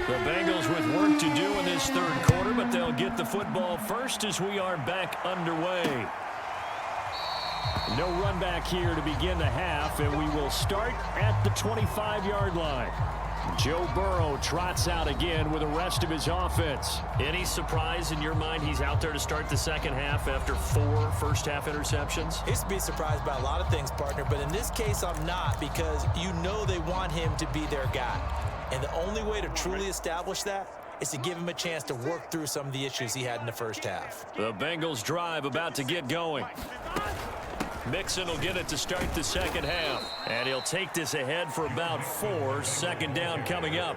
The Bengals with work to do in this third quarter, but they'll get the football first as we are back underway. No run back here to begin the half, and we will start at the 25-yard line. Joe Burrow trots out again with the rest of his offense. Any surprise in your mind he's out there to start the second half after 4 first-half interceptions? He's to be surprised by a lot of things, partner, but in this case I'm not, because you know they want him to be their guy. And the only way to truly establish that is to give him a chance to work through some of the issues he had in the first half. The Bengals drive about to get going. Mixon will get it to start the second half. And he'll take this ahead for about 4. Second down coming up.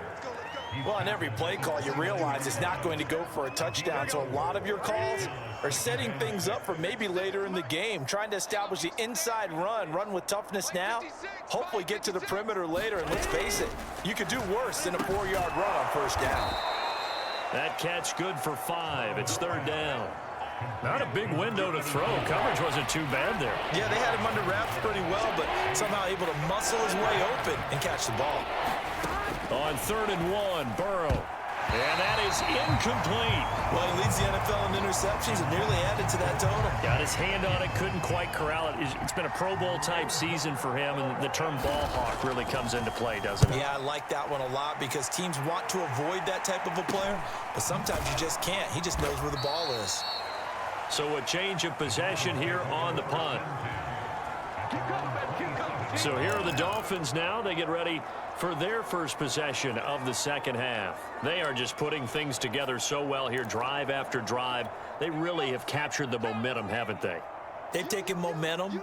Well, on every play call, you realize it's not going to go for a touchdown. So a lot of your calls are setting things up for maybe later in the game, trying to establish the inside run with toughness now, hopefully get to the perimeter later. And let's face it, you could do worse than a 4-yard run on first down. That catch good for 5. It's third down. Not a big window to throw. Coverage wasn't too bad there. Yeah, they had him under wraps pretty well, but somehow able to muscle his way open and catch the ball. On 3rd and 1, Burrow. And that is incomplete. Well, he leads the NFL in interceptions and nearly added to that total. Got his hand on it, couldn't quite corral it. It's been a Pro Bowl type season for him, and the term ball hawk really comes into play, doesn't it? Yeah, I like that one a lot because teams want to avoid that type of a player, but sometimes you just can't. He just knows where the ball is. So a change of possession here on the punt. So here are the Dolphins now. They get ready for their first possession of the second half. They are just putting things together so well here, drive after drive. They really have captured the momentum, haven't they? They've taken momentum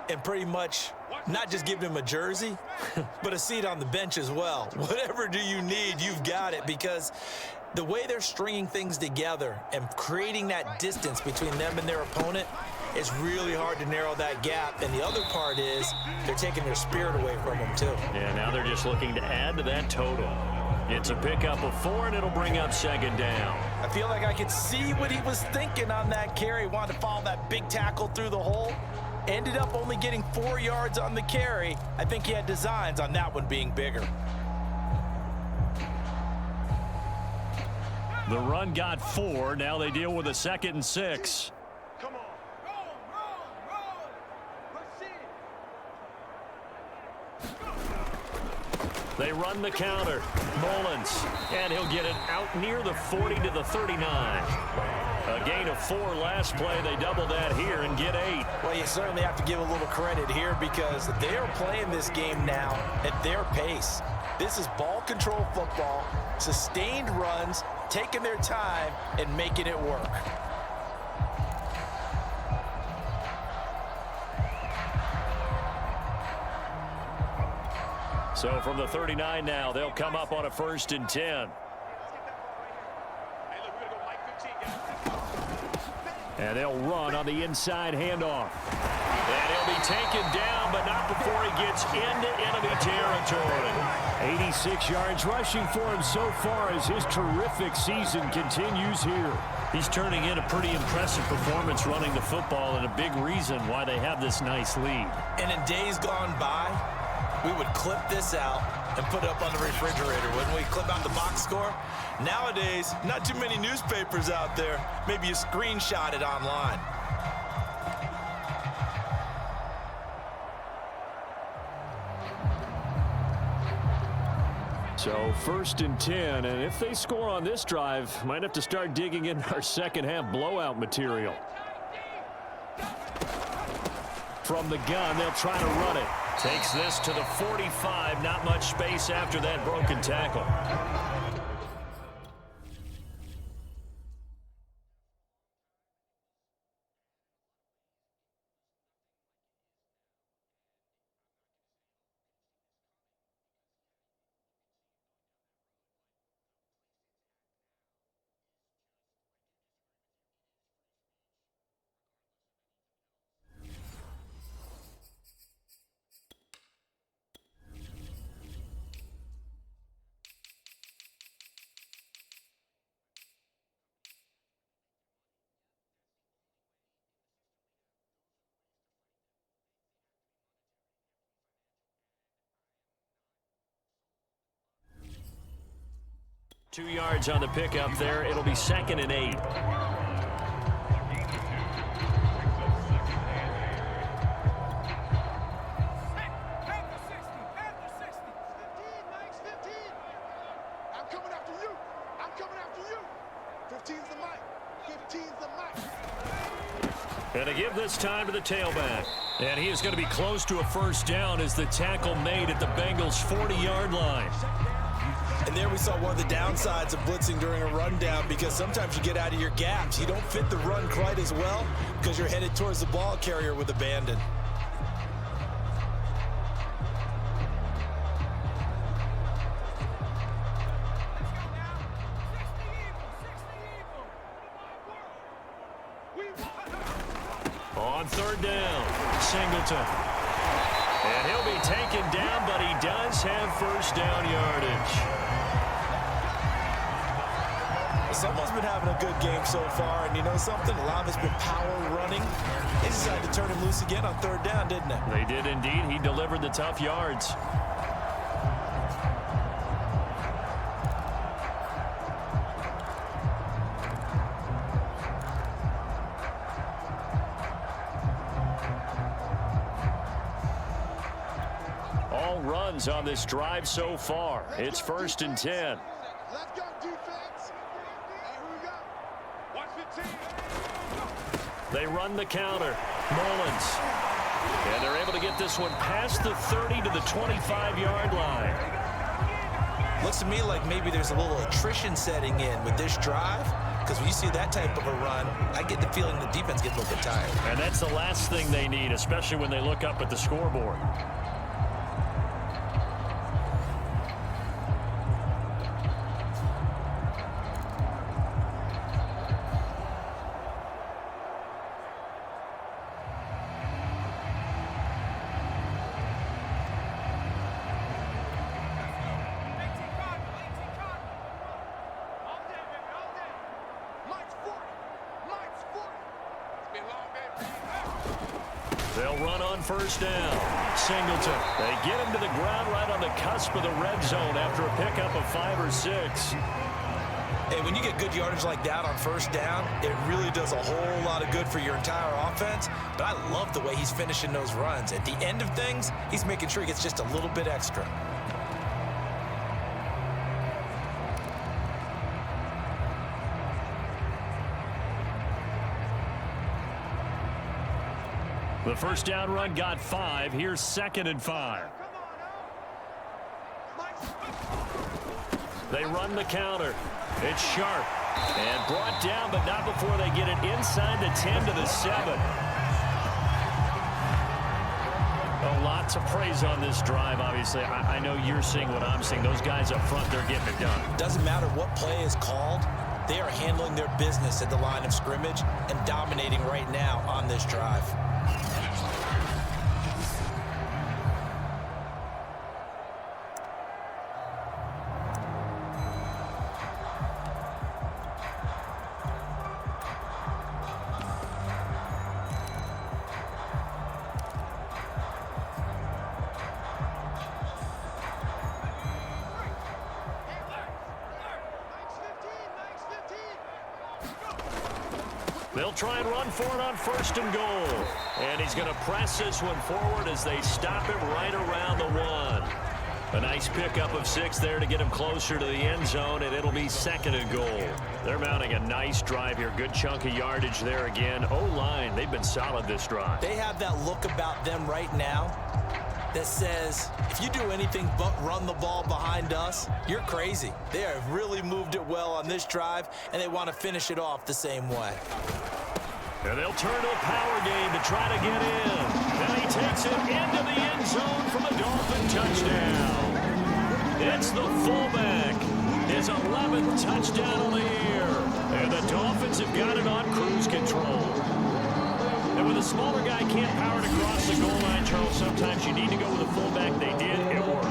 and pretty much not just given him a jersey, but a seat on the bench as well. Whatever do you need, you've got it, because the way they're stringing things together and creating that distance between them and their opponent, it's really hard to narrow that gap. And the other part is they're taking their spirit away from them too. Yeah, now they're just looking to add to that total. It's a pickup of 4, and it'll bring up second down. I feel like I could see what he was thinking on that carry. Wanted to follow that big tackle through the hole. Ended up only getting 4 yards on the carry. I think he had designs on that one being bigger. The run got 4. Now they deal with a 2nd and 6. Come on. Roll. Proceed. They run the counter. Mullins, and he'll get it out near the 40 to the 39. A gain of 4 last play. They double that here and get 8. Well, you certainly have to give a little credit here because they are playing this game now at their pace. This is ball control football, sustained runs, taking their time and making it work. So from the 39 now, they'll come up on a 1st and 10. And they'll run on the inside handoff. And he'll be taken down, but not before he gets into enemy territory. 86 yards rushing for him so far as his terrific season continues here. He's turning in a pretty impressive performance running the football and a big reason why they have this nice lead. And in days gone by, we would clip this out and put it up on the refrigerator, wouldn't we? Clip out the box score. Nowadays, not too many newspapers out there. Maybe you screenshot it online. So 1st and 10, and if they score on this drive, might have to start digging in our second half blowout material. From the gun, they'll try to run it. Takes this to the 45. Not much space after that broken tackle. Two yards on the pickup there. It'll be 2nd and 8. And to give this time to the tailback. And he is going to be close to a 1st down as the tackle made at the Bengals' 40-yard line. And there we saw one of the downsides of blitzing during a rundown because sometimes you get out of your gaps. You don't fit the run quite as well because you're headed towards the ball carrier with abandon. On 3rd down, Singleton. And he'll be taken down, but he does have 1st down yardage. Someone's been having a good game so far, and you know something? A lot of it's been power running. They decided to turn him loose again on 3rd down, didn't they? They did indeed. He delivered the tough yards. All runs on this drive so far. It's 1st and 10. Let's go, defense. Hey, who we got? Watch 15. They run the counter. Mullins. And they're able to get this one past the 30 to the 25-yard line. Looks to me like maybe there's a little attrition setting in with this drive because when you see that type of a run, I get the feeling the defense gets a little bit tired. And that's the last thing they need, especially when they look up at the scoreboard. They'll run on 1st down. Singleton. They get him to the ground right on the cusp of the red zone after a pickup of 5 or 6. Hey, when you get good yardage like that on 1st down, it really does a whole lot of good for your entire offense. But I love the way he's finishing those runs. At the end of things, he's making sure he gets just a little bit extra. The first down run got 5. Here's 2nd and 5. They run the counter. It's sharp. And brought down, but not before they get it inside the 10 to the 7. Oh, lots of praise on this drive, obviously. I know you're seeing what I'm seeing. Those guys up front, they're getting it done. Doesn't matter what play is called. They are handling their business at the line of scrimmage and dominating right now on this drive. They'll try and run for it on 1st and goal. And he's going to press this one forward as they stop him right around the 1. A nice pickup of 6 there to get him closer to the end zone, and it'll be 2nd and goal. They're mounting a nice drive here. Good chunk of yardage there again. O-line, they've been solid this drive. They have that look about them right now that says, if you do anything but run the ball behind us, you're crazy. They have really moved it well on this drive, and they want to finish it off the same way. And they'll turn to a power game to try to get in. And he takes it into the end zone for the Dolphin touchdown. It's the fullback. His 11th touchdown of the year. And the Dolphins have got it on cruise control. And when the smaller guy can't power it across the goal line, Charles, sometimes you need to go with a fullback. They did. It worked.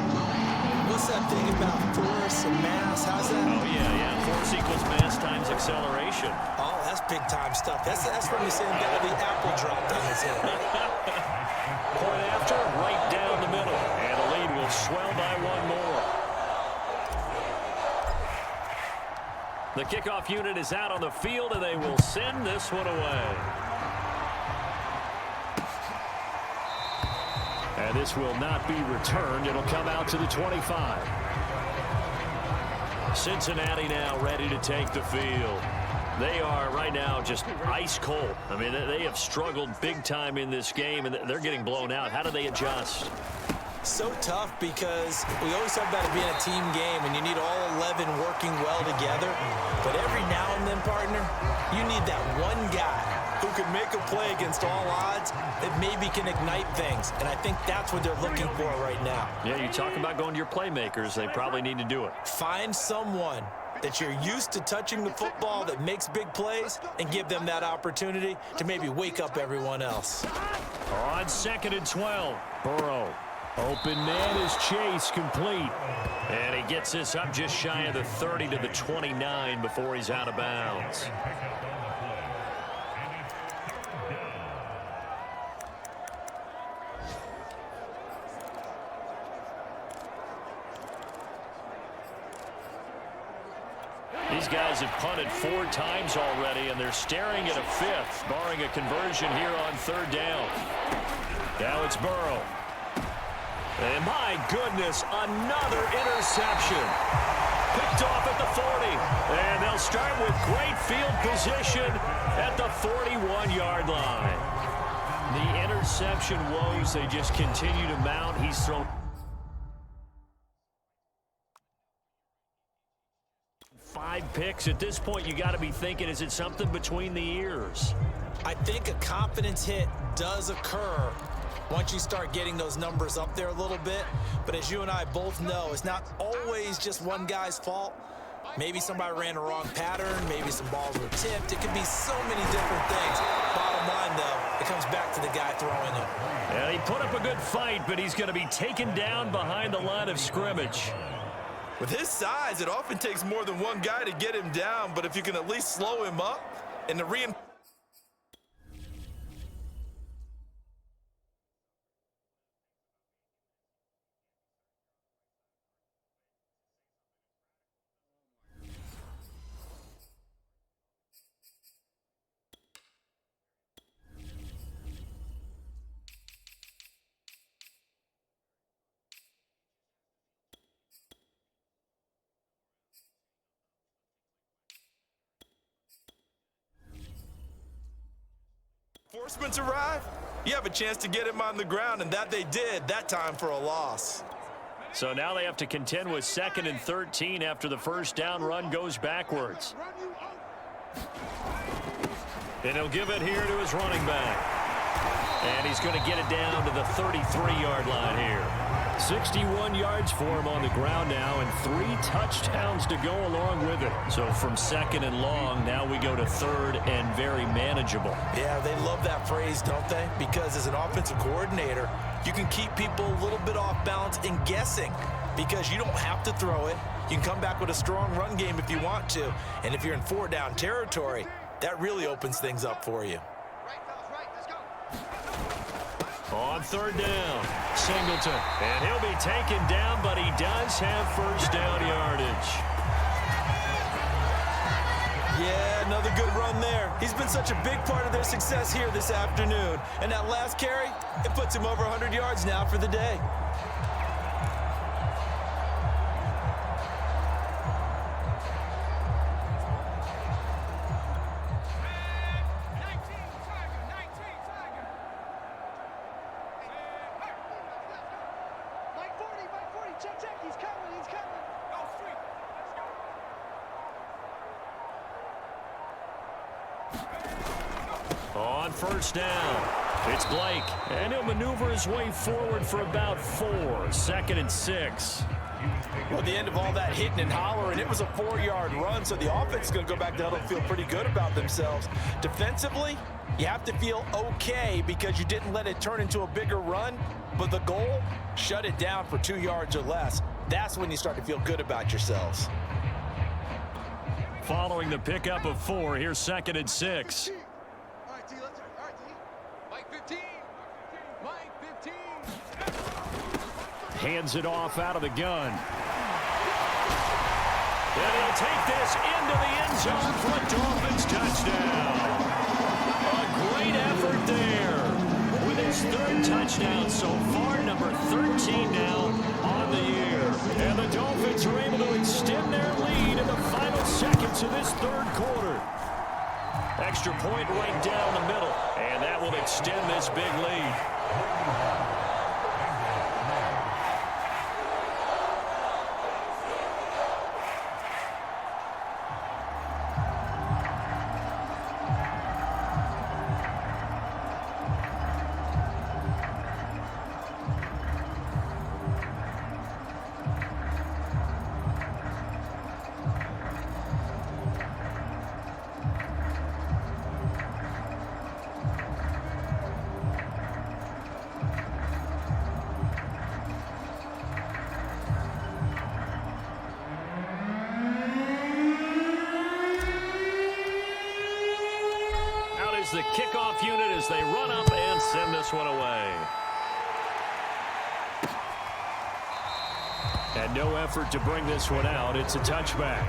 What's that thing about force and mass? How's that? Oh, yeah. Force equals mass times acceleration. Oh, that's big-time stuff. That's from the same guy the apple dropped on his head. Point after, right down the middle. And the lead will swell by 1 more. The kickoff unit is out on the field, and they will send this one away. And this will not be returned. It'll come out to the 25. Cincinnati now ready to take the field. They are right now just ice cold. I mean, they have struggled big time in this game, and they're getting blown out. How do they adjust? So tough because we always talk about it being a team game, and you need all 11 working well together. But every now and then, partner, you need that one guy who can make a play against all odds that maybe can ignite things. And I think that's what they're looking for right now. Yeah, you talk about going to your playmakers. They probably need to do it. Find someone that you're used to touching the football that makes big plays and give them that opportunity to maybe wake up everyone else. On 2nd and 12, Burrow. Open man is Chase, complete. And he gets this up just shy of the 30 to the 29 before he's out of bounds. These guys have punted 4 times already, and they're staring at a 5th, barring a conversion here on 3rd down. Now it's Burrow. And my goodness, another interception. Picked off at the 40. And they'll start with great field position at the 41-yard line. The interception woes, they just continue to mount. He's thrown 5 picks. At this point, you got to be thinking, is it something between the ears? I think a confidence hit does occur once you start getting those numbers up there a little bit. But as you and I both know, it's not always just one guy's fault. Maybe somebody ran a wrong pattern. Maybe some balls were tipped. It could be so many different things. Bottom line, though, it comes back to the guy throwing them. Yeah, he put up a good fight, but he's going to be taken down behind the line of scrimmage. With his size, it often takes more than one guy to get him down, but if you can at least slow him up and the reinforcements arrive, you have a chance to get him on the ground, and that they did, that time for a loss. So now they have to contend with 2nd and 13 after the first down run goes backwards. And he'll give it here to his running back. And he's going to get it down to the 33-yard line here. 61 yards for him on the ground now, and 3 touchdowns to go along with it. So from 2nd and long, now we go to 3rd and very manageable. Yeah, they love that phrase, don't they? Because as an offensive coordinator, you can keep people a little bit off balance and guessing because you don't have to throw it. You can come back with a strong run game if you want to. And if you're in 4-down territory, that really opens things up for you. On 3rd down, Singleton. And he'll be taken down, but he does have first down yardage. Yeah, another good run there. He's been such a big part of their success here this afternoon. And that last carry, it puts him over 100 yards now for the day. On first down, it's Blake, and he'll maneuver his way forward for about 4. 2nd and 6. Well, at the end of all that hitting and hollering, it was a 4-yard run, so the offense is going to go back to huddle and feel pretty good about themselves. Defensively, you have to feel okay because you didn't let it turn into a bigger run, but the goal, shut it down for 2 yards or less. That's when you start to feel good about yourselves. Following the pickup of 4, here's 2nd and 6. Hands it off out of the gun. And he'll take this into the end zone for a Dolphins touchdown. A great effort there. With his 3rd touchdown so far, number 13 now on the year. And the Dolphins are able to extend their lead in the final seconds of this 3rd quarter. Extra point right down the middle. And that will extend this big lead. The kickoff unit as they run up and send this one away. And no effort to bring this one out. It's a touchback.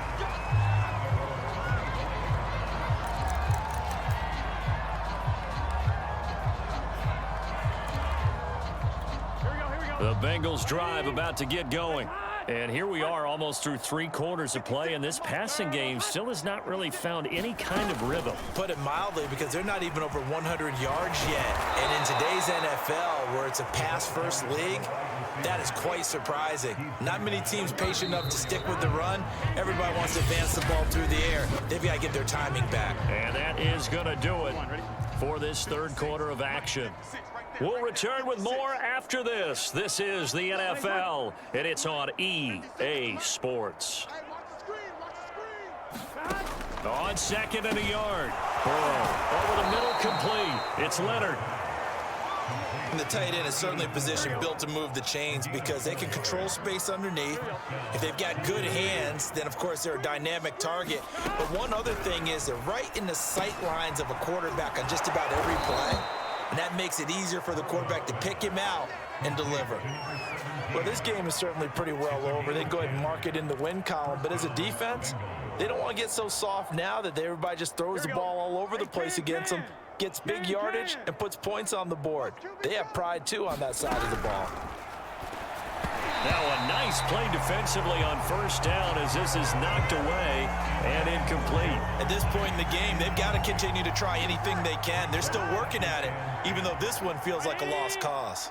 The Bengals drive about to get going. And here we are almost through 3 quarters of play, and this passing game still has not really found any kind of rhythm. Put it mildly, because they're not even over 100 yards yet. And in today's NFL, where it's a pass-first league, that is quite surprising. Not many teams patient enough to stick with the run. Everybody wants to advance the ball through the air. They've got to get their timing back. And that is going to do it for this 3rd quarter of action. We'll return with more after this. This is the NFL, and it's on EA Sports. On 2nd and a yard. Burrow over the middle, complete. It's Leonard. And the tight end is certainly a position built to move the chains because they can control space underneath. If they've got good hands, then of course they're a dynamic target. But one other thing is they're right in the sight lines of a quarterback on just about every play. And that makes it easier for the quarterback to pick him out and deliver. Well, this game is certainly pretty well over. They go ahead and mark it in the win column. But as a defense, they don't want to get so soft now that everybody just throws the ball all over the place against them, gets big yardage, and puts points on the board. They have pride, too, on that side of the ball. Now a nice play defensively on first down as this is knocked away and incomplete. At this point in the game, they've got to continue to try anything they can. They're still working at it, even though this one feels like a lost cause.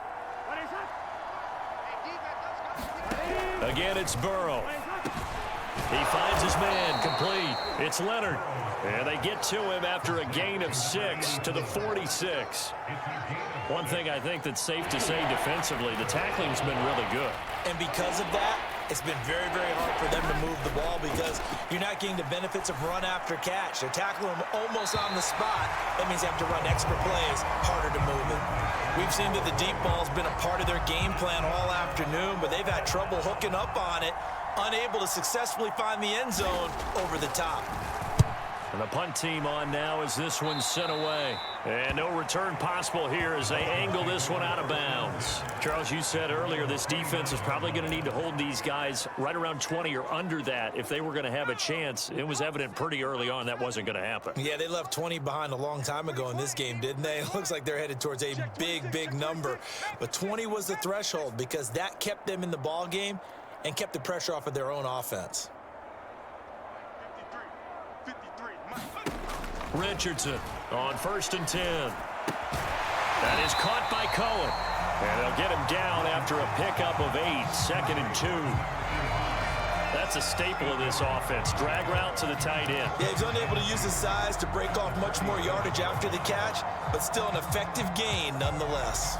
Again, it's Burrow. He finds his man, complete. It's Leonard. And they get to him after a gain of 6 to the 46. One thing I think that's safe to say defensively, the tackling's been really good. And because of that, it's been very, very hard for them to move the ball because you're not getting the benefits of run after catch. They're tackling them almost on the spot. That means they have to run extra plays, harder to move it. We've seen that the deep ball's been a part of their game plan all afternoon, but they've had trouble hooking up on it, unable to successfully find the end zone over the top. And the punt team on now as this one's sent away. And no return possible here as they angle this one out of bounds. Charles, you said earlier this defense is probably going to need to hold these guys right around 20 or under that if they were going to have a chance. It was evident pretty early on that wasn't going to happen. Yeah, they left 20 behind a long time ago in this game, didn't they? It looks like they're headed towards a big, big number. But 20 was the threshold because that kept them in the ball game and kept the pressure off of their own offense. Richardson on 1st and 10. That is caught by Cohen. And they'll get him down after a pickup of 8, 2nd and 2. That's a staple of this offense. Drag route to the tight end. Yeah, he's unable to use his size to break off much more yardage after the catch, but still an effective gain nonetheless.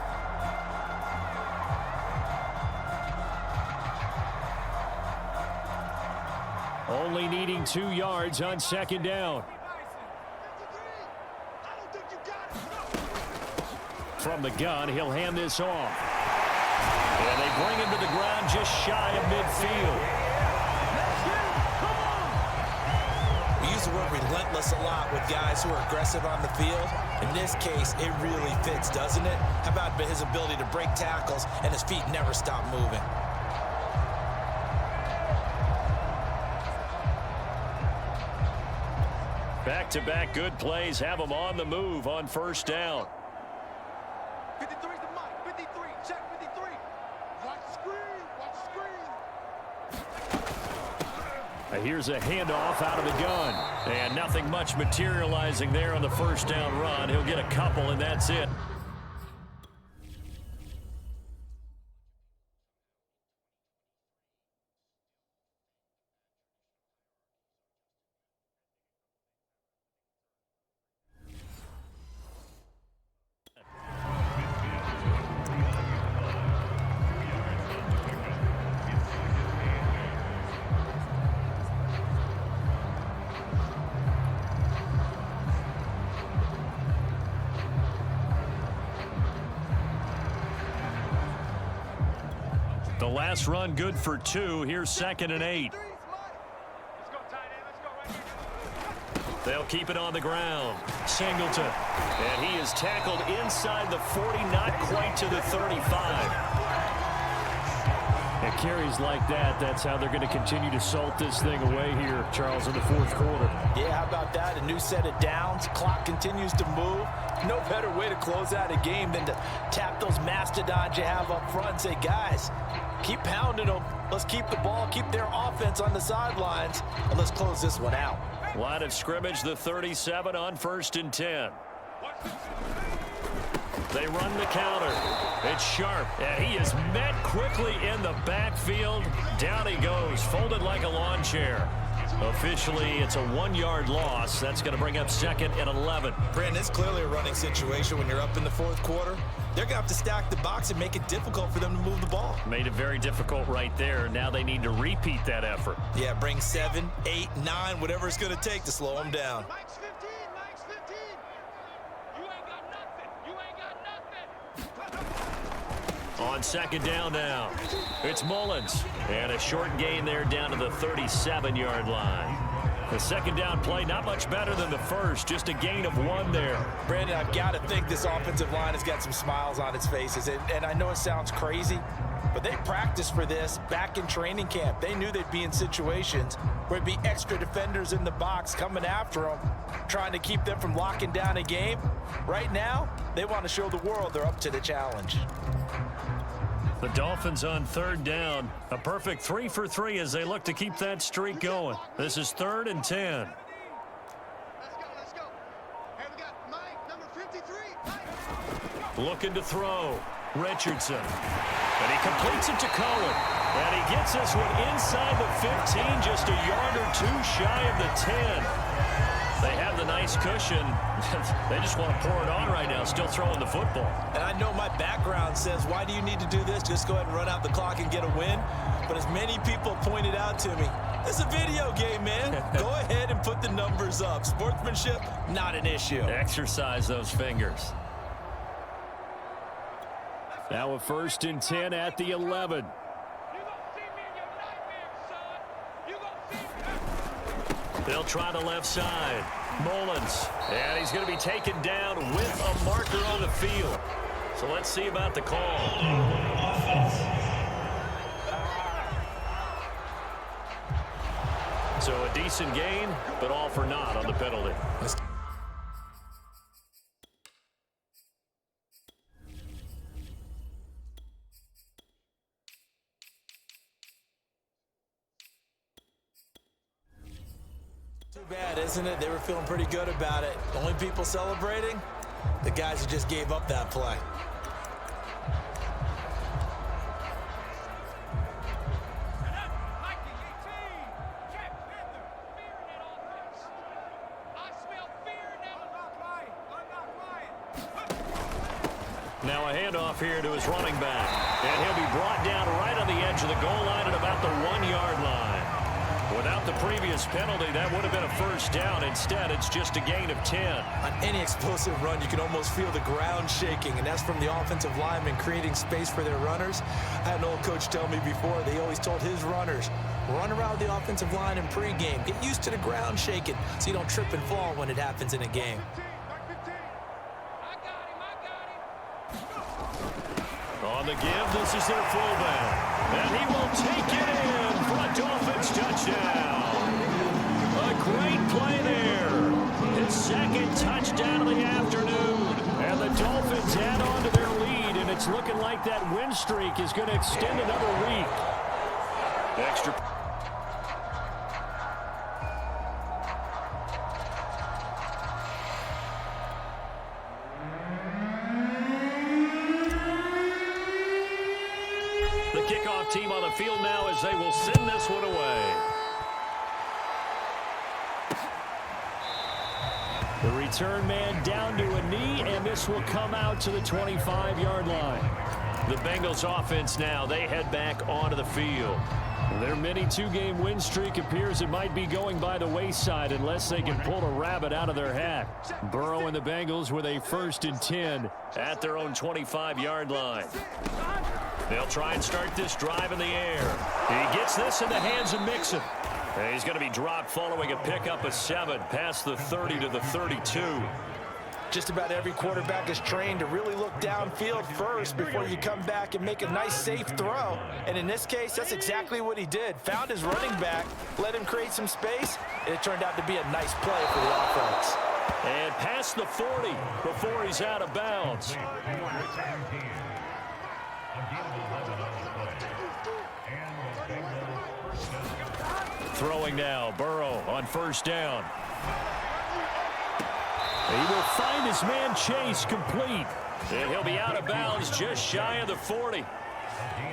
Only needing 2 yards on 2nd down. From the gun, he'll hand this off. And they bring him to the ground just shy of midfield. We use the word relentless a lot with guys who are aggressive on the field. In this case, it really fits, doesn't it? How about his ability to break tackles and his feet never stop moving? Back-to-back good plays have them on the move on 1st down. 53's the mic. 53. Check 53. Watch the screen. Watch the screen. Here's a handoff out of the gun. And nothing much materializing there on the 1st down run. He'll get a couple, and that's it. The last run good for 2. Here's 2nd and 8. They'll keep it on the ground. Singleton. And he is tackled inside the 40, not quite to the 35. And carries like that, that's how they're going to continue to salt this thing away here, Charles, in the 4th quarter. Yeah, how about that? A new set of downs. Clock continues to move. No better way to close out a game than to tap those mastodons you have up front and say, guys, keep pounding them. Let's keep the ball, keep their offense on the sidelines, and let's close this one out. Line of scrimmage, the 37 on 1st and 10. They run the counter. It's Sharp, and he is met quickly in the backfield. Down he goes, folded like a lawn chair. Officially, it's a 1-yard loss. That's going to bring up 2nd and 11. Brandon, it's clearly a running situation when you're up in the 4th quarter. They're going to have to stack the box and make it difficult for them to move the ball. Made it very difficult right there. Now they need to repeat that effort. Yeah, bring 7, 8, 9, whatever it's going to take to slow them down. Mike's 15. Mike's 15. You ain't got nothing. You ain't got nothing. On 2nd down now, it's Mullins. And a short gain there down to the 37-yard line. The 2nd down play, not much better than the first, just a gain of 1 there. Brandon, I've got to think this offensive line has got some smiles on its faces. And I know it sounds crazy, but they practiced for this back in training camp. They knew they'd be in situations where it'd be extra defenders in the box coming after them, trying to keep them from locking down a game. Right now, they want to show the world they're up to the challenge. The Dolphins on third down. A perfect 3 for 3 as they look to keep that streak going. This is 3rd and 10. Let's go. Hey, we got Mike, number 53. Mike. Looking to throw. Richardson. And he completes it to Cohen. And he gets this one inside the 15, just a yard or two shy of the 10. They have the nice cushion. They just want to pour it on right now, still throwing the football. And I know my background says, why do you need to do this? Just go ahead and run out the clock and get a win. But as many people pointed out to me, this is a video game, man. Go ahead and put the numbers up. Sportsmanship, not an issue. Exercise those fingers. Now a 1st and 10 at the 11. They'll try the left side. Mullins. And he's going to be taken down with a marker on the field. So let's see about the call. So a decent gain, but all for naught on the penalty. Too bad, isn't it? They were feeling pretty good about it. The only people celebrating, the guys who just gave up that play. Now a handoff here to his running back. And he'll be brought down right on the edge of the goal line at about the 1-yard line. Without the previous penalty, that would have been a 1st down. Instead, it's just a gain of 10. On any explosive run, you can almost feel the ground shaking, and that's from the offensive linemen creating space for their runners. I had an old coach tell me before, they always told his runners, run around the offensive line in pregame. Get used to the ground shaking so you don't trip and fall when it happens in a game. On the give, this is their fullback. And he will take it in for a Dolphins touchdown. A great play there. His 2nd touchdown of the afternoon. And the Dolphins add on to their lead, and it's looking like that win streak is going to extend another week. Extra. The kickoff team on the field now as they will send this one away. The return man down to a knee, and this will come out to the 25-yard line. The Bengals offense now, they head back onto the field. Their mini 2-game win streak appears it might be going by the wayside unless they can pull a rabbit out of their hat. Burrow and the Bengals with a 1st and 10 at their own 25-yard line. They'll try and start this drive in the air. He gets this in the hands of Mixon. And he's going to be dropped following a pickup of 7 past the 30 to the 32. Just about every quarterback is trained to really look downfield first before you come back and make a nice, safe throw. And in this case, that's exactly what he did. Found his running back, let him create some space, and it turned out to be a nice play for the offense. And past the 40 before he's out of bounds. Throwing now, Burrow on 1st down. He will find his man Chase complete. And he'll be out of bounds just shy of the 40.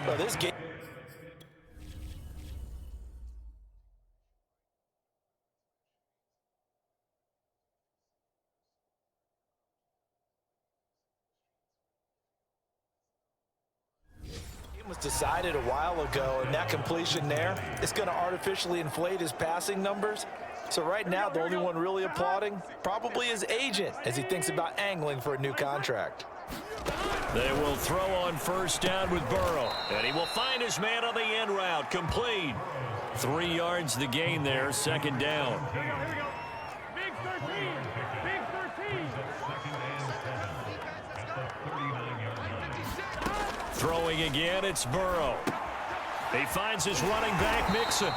Well, this game was decided a while ago, and that completion there is going to artificially inflate his passing numbers. So right now, the only one really applauding probably his agent as he thinks about angling for a new contract. They will throw on 1st down with Burrow, and he will find his man on the end route, complete. 3 yards the gain there, 2nd down. Big 13. Big 13. Throwing again, it's Burrow. He finds his running back, Mixon.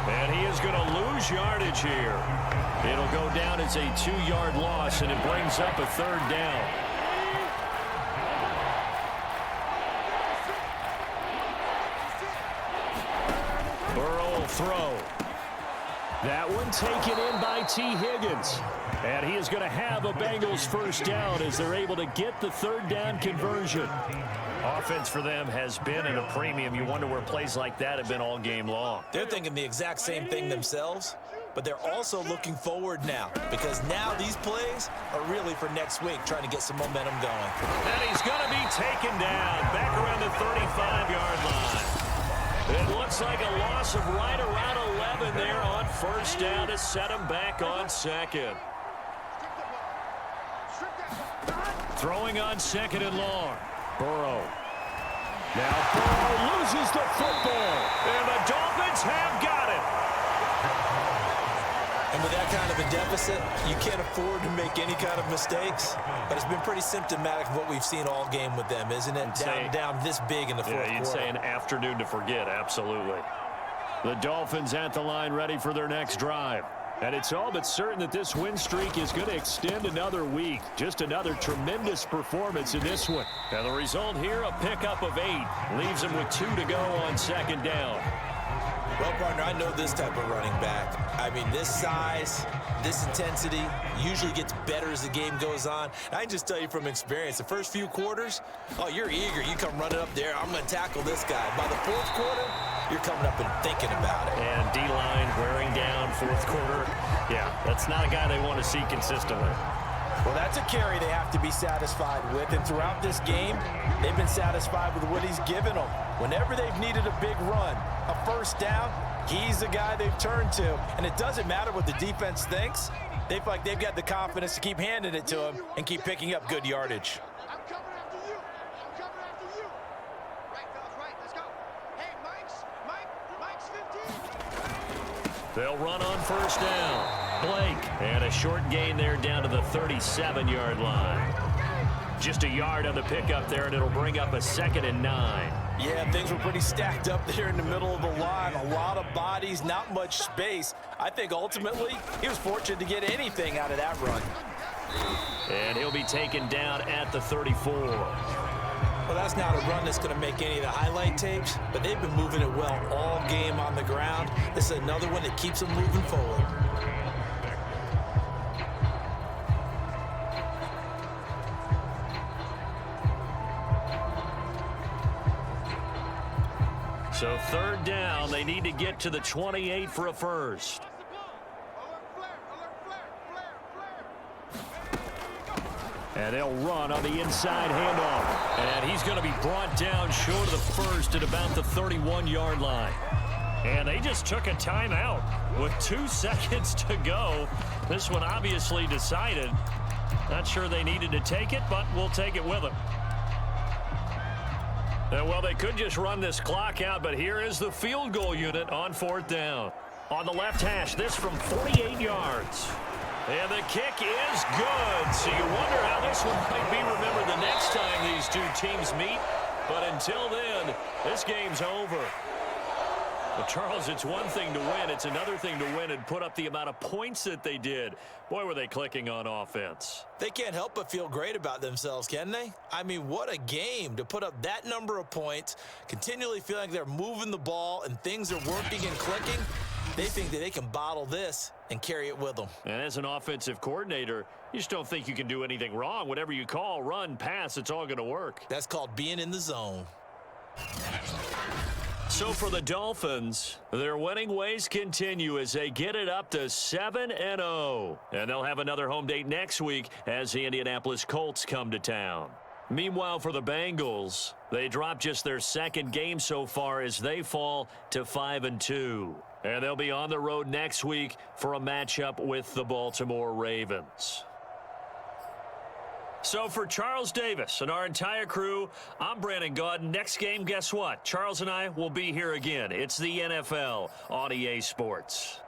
And he is going to lose yardage here. It'll go down as a 2-yard loss, and it brings up a 3rd down. throw. That one taken in by T. Higgins. And he is going to have a Bengals first down as they're able to get the third down conversion. Offense for them has been at a premium. You wonder where plays like that have been all game long. They're thinking the exact same thing themselves, but they're also looking forward now because now these plays are really for next week, trying to get some momentum going. And he's going to be taken down back around the 35-yard line. It looks like a loss of right around 11 there on first down to set him back on second. Throwing on second and long. Burrow. Now Burrow loses the football. And the Dolphins have got it. And with that kind of a deficit, you can't afford to make any kind of mistakes. But it's been pretty symptomatic of what we've seen all game with them, isn't it? Down this big in the fourth quarter. You'd say an afternoon to forget, absolutely. The Dolphins at the line ready for their next drive. And it's all but certain that this win streak is going to extend another week. Just another tremendous performance in this one. And the result here, a pickup of 8. Leaves them with 2 to go on second down. Well, partner, I know this type of running back. I mean, this size, this intensity usually gets better as the game goes on. And I can just tell you from experience, the first few quarters, oh, you're eager. You come running up there, I'm going to tackle this guy. By the fourth quarter, you're coming up and thinking about it. And D-line wearing down fourth quarter. Yeah, that's not a guy they want to see consistently. Well, that's a carry they have to be satisfied with. And throughout this game, they've been satisfied with what he's given them. Whenever they've needed a big run, a first down, he's the guy they've turned to. And it doesn't matter what the defense thinks. They feel like they've got the confidence to keep handing it to him and keep picking up good yardage. I'm coming after you. I'm coming after you. Right, fellas, right. Let's go. Hey, Mike's 15. They'll run on first down. Blake. And a short gain there down to the 37-yard line. Just a yard on the pickup there, and it'll bring up a 2nd and 9. Yeah, things were pretty stacked up there in the middle of the line. A lot of bodies, not much space. I think ultimately he was fortunate to get anything out of that run. And he'll be taken down at the 34. Well, that's not a run that's going to make any of the highlight tapes, but they've been moving it well all game on the ground. This is another one that keeps them moving forward. So third down, they need to get to the 28 for a first. And they'll run on the inside handoff. And he's going to be brought down short of the first at about the 31-yard line. And they just took a timeout with 2 seconds to go. This one obviously decided. Not sure they needed to take it, but we'll take it with them. Well, they could just run this clock out, but here is the field goal unit on fourth down. On the left hash, this from 48 yards. And the kick is good. So you wonder how this one might be remembered the next time these two teams meet. But until then, this game's over. Well, Charles, it's one thing to win. It's another thing to win and put up the amount of points that they did. Boy, were they clicking on offense. They can't help but feel great about themselves, can they? I mean, what a game to put up that number of points, continually feeling like they're moving the ball and things are working and clicking. They think that they can bottle this and carry it with them. And as an offensive coordinator, you just don't think you can do anything wrong. Whatever you call, run, pass, it's all going to work. That's called being in the zone. So for the Dolphins, their winning ways continue as they get it up to 7-0. And they'll have another home date next week as the Indianapolis Colts come to town. Meanwhile, for the Bengals, they drop just their second game so far as they fall to 5-2. And they'll be on the road next week for a matchup with the Baltimore Ravens. So for Charles Davis and our entire crew, I'm Brandon Gaudin. Next game, guess what? Charles and I will be here again. It's the NFL on EA Sports.